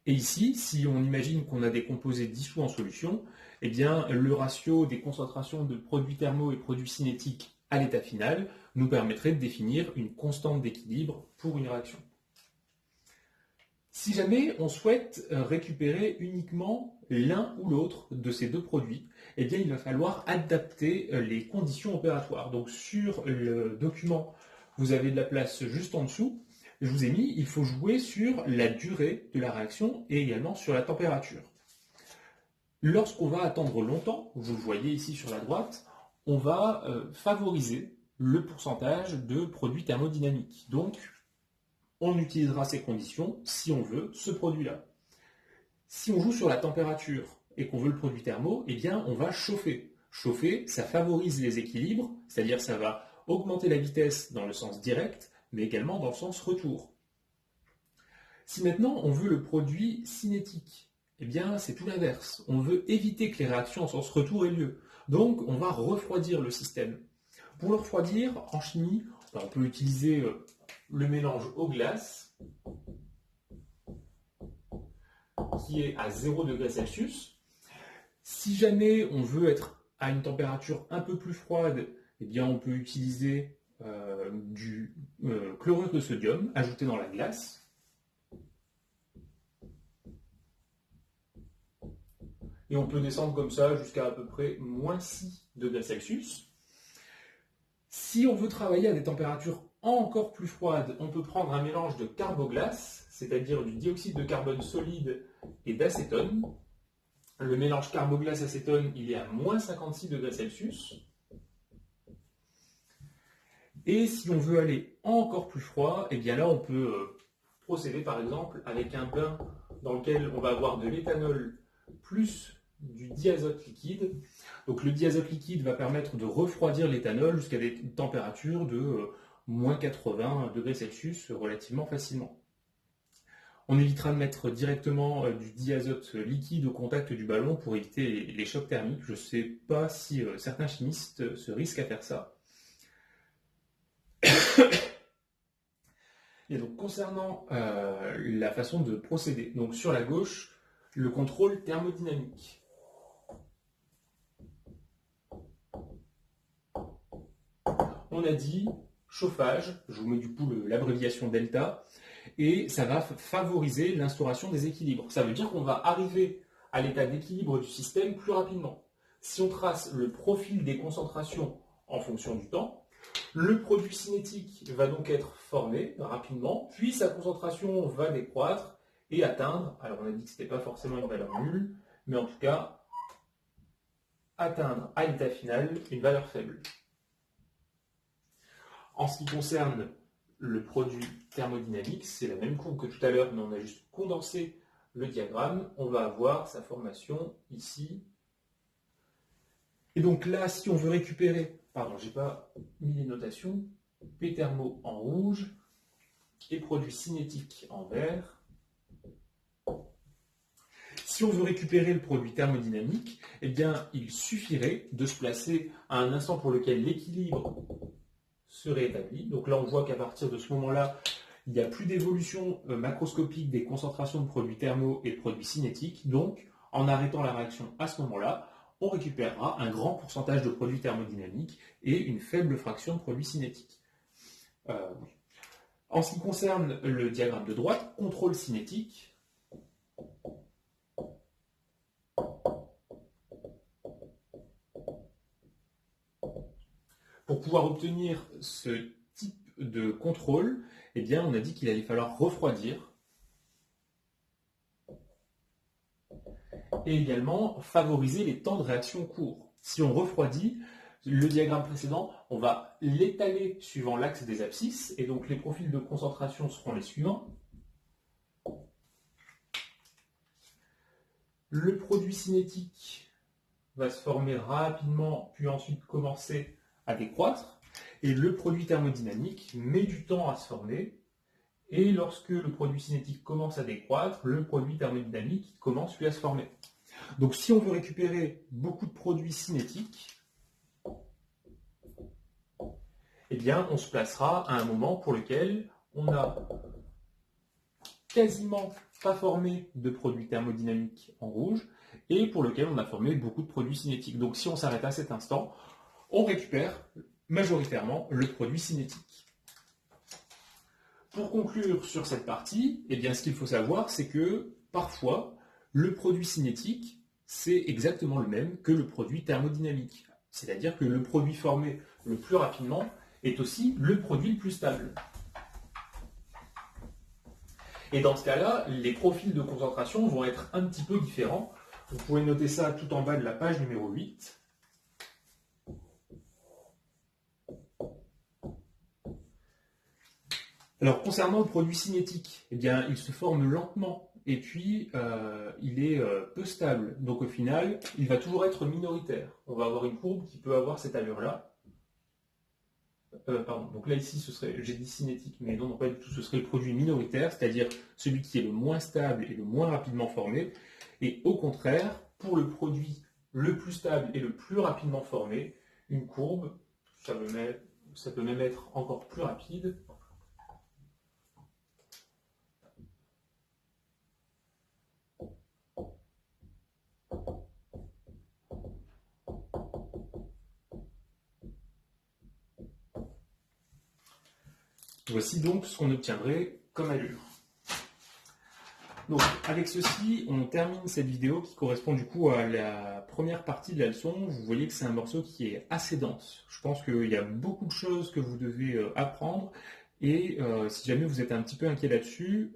Et ici, si on imagine qu'on a des composés dissous en solution, eh bien le ratio des concentrations de produits thermo et produits cinétiques à l'état final nous permettrait de définir une constante d'équilibre pour une réaction. Si jamais on souhaite récupérer uniquement l'un ou l'autre de ces deux produits, eh bien il va falloir adapter les conditions opératoires. Donc sur le document, vous avez de la place juste en dessous. Je vous ai mis, il faut jouer sur la durée de la réaction et également sur la température. Lorsqu'on va attendre longtemps, vous le voyez ici sur la droite, on va favoriser le pourcentage de produits thermodynamiques. Donc, on utilisera ces conditions si on veut ce produit-là. Si on joue sur la température et qu'on veut le produit thermo, eh bien, on va chauffer. Chauffer, ça favorise les équilibres, c'est-à-dire ça va augmenter la vitesse dans le sens direct, mais également dans le sens retour. Si maintenant on veut le produit cinétique, eh bien c'est tout l'inverse. On veut éviter que les réactions en sens retour aient lieu. Donc on va refroidir le système. Pour le refroidir, en chimie, on peut utiliser le mélange eau-glace, qui est à 0 degré Celsius. Si jamais on veut être à une température un peu plus froide, eh bien on peut utiliser du chlorure de sodium ajouté dans la glace. Et on peut descendre comme ça jusqu'à peu près moins 6 degrés Celsius. Si on veut travailler à des températures encore plus froides, on peut prendre un mélange de carboglace, c'est-à-dire du dioxyde de carbone solide et d'acétone. Le mélange carboglace-acétone, il est à moins 56 degrés Celsius. Et si on veut aller encore plus froid, eh bien là on peut procéder par exemple avec un bain dans lequel on va avoir de l'éthanol plus du diazote liquide. Donc le diazote liquide va permettre de refroidir l'éthanol jusqu'à des températures de moins 80 degrés Celsius relativement facilement. On évitera de mettre directement du diazote liquide au contact du ballon pour éviter les chocs thermiques. Je ne sais pas si certains chimistes se risquent à faire ça. Et donc concernant la façon de procéder, donc sur la gauche, le contrôle thermodynamique. On a dit chauffage, je vous mets du coup l'abréviation delta, et ça va favoriser l'instauration des équilibres. Ça veut dire qu'on va arriver à l'état d'équilibre du système plus rapidement. Si on trace le profil des concentrations en fonction du temps, le produit cinétique va donc être formé rapidement, puis sa concentration va décroître et atteindre, alors on a dit que ce n'était pas forcément une valeur nulle, mais en tout cas, atteindre à l'état final une valeur faible. En ce qui concerne le produit thermodynamique, c'est la même courbe que tout à l'heure, mais on a juste condensé le diagramme. On va avoir sa formation ici. Et donc là, si on veut récupérer, pardon, j'ai pas mis les notations, P thermo en rouge et produit cinétique en vert. Si on veut récupérer le produit thermodynamique, eh bien, il suffirait de se placer à un instant pour lequel l'équilibre serait établi. Donc là, on voit qu'à partir de ce moment-là, il n'y a plus d'évolution macroscopique des concentrations de produits thermo et de produits cinétiques. Donc, en arrêtant la réaction à ce moment-là, on récupérera un grand pourcentage de produits thermodynamiques et une faible fraction de produits cinétiques. En ce qui concerne le diagramme de droite, contrôle cinétique. Pour pouvoir obtenir ce type de contrôle, eh bien, on a dit qu'il allait falloir refroidir et également favoriser les temps de réaction courts. Si on refroidit, le diagramme précédent, on va l'étaler suivant l'axe des abscisses, et donc les profils de concentration seront les suivants. Le produit cinétique va se former rapidement, puis ensuite commencer à décroître, et le produit thermodynamique met du temps à se former, et lorsque le produit cinétique commence à décroître, le produit thermodynamique commence lui à se former. Donc si on veut récupérer beaucoup de produits cinétiques, eh bien on se placera à un moment pour lequel on n'a quasiment pas formé de produits thermodynamiques en rouge, et pour lequel on a formé beaucoup de produits cinétiques. Donc si on s'arrête à cet instant, on récupère majoritairement le produit cinétique. Pour conclure sur cette partie, eh bien, ce qu'il faut savoir, c'est que parfois, le produit cinétique, c'est exactement le même que le produit thermodynamique. C'est-à-dire que le produit formé le plus rapidement est aussi le produit le plus stable. Et dans ce cas-là, les profils de concentration vont être un petit peu différents. Vous pouvez noter ça tout en bas de la page numéro 8. Alors, concernant le produit cinétique, eh bien, il se forme lentement et puis il est peu stable. Donc, au final, il va toujours être minoritaire. On va avoir une courbe qui peut avoir cette allure-là. pardon, donc là ici, j'ai dit cinétique, mais non, pas du tout, ce serait le produit minoritaire, c'est-à-dire celui qui est le moins stable et le moins rapidement formé. Et au contraire, pour le produit le plus stable et le plus rapidement formé, une courbe, ça peut même être encore plus rapide. Voici donc ce qu'on obtiendrait comme allure. Donc avec ceci, on termine cette vidéo qui correspond du coup à la première partie de la leçon. Vous voyez que c'est un morceau qui est assez dense. Je pense qu'il y a beaucoup de choses que vous devez apprendre et si jamais vous êtes un petit peu inquiet là-dessus,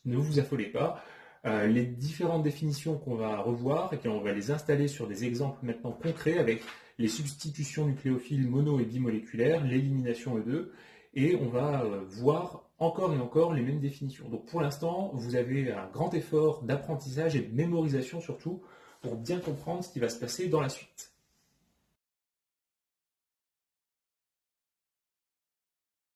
ne vous affolez pas. Les différentes définitions qu'on va revoir, et puis on va les installer sur des exemples maintenant concrets avec les substitutions nucléophiles mono- et bimoléculaires, l'élimination E2, et on va voir encore et encore les mêmes définitions. Donc pour l'instant, vous avez un grand effort d'apprentissage et de mémorisation surtout pour bien comprendre ce qui va se passer dans la suite.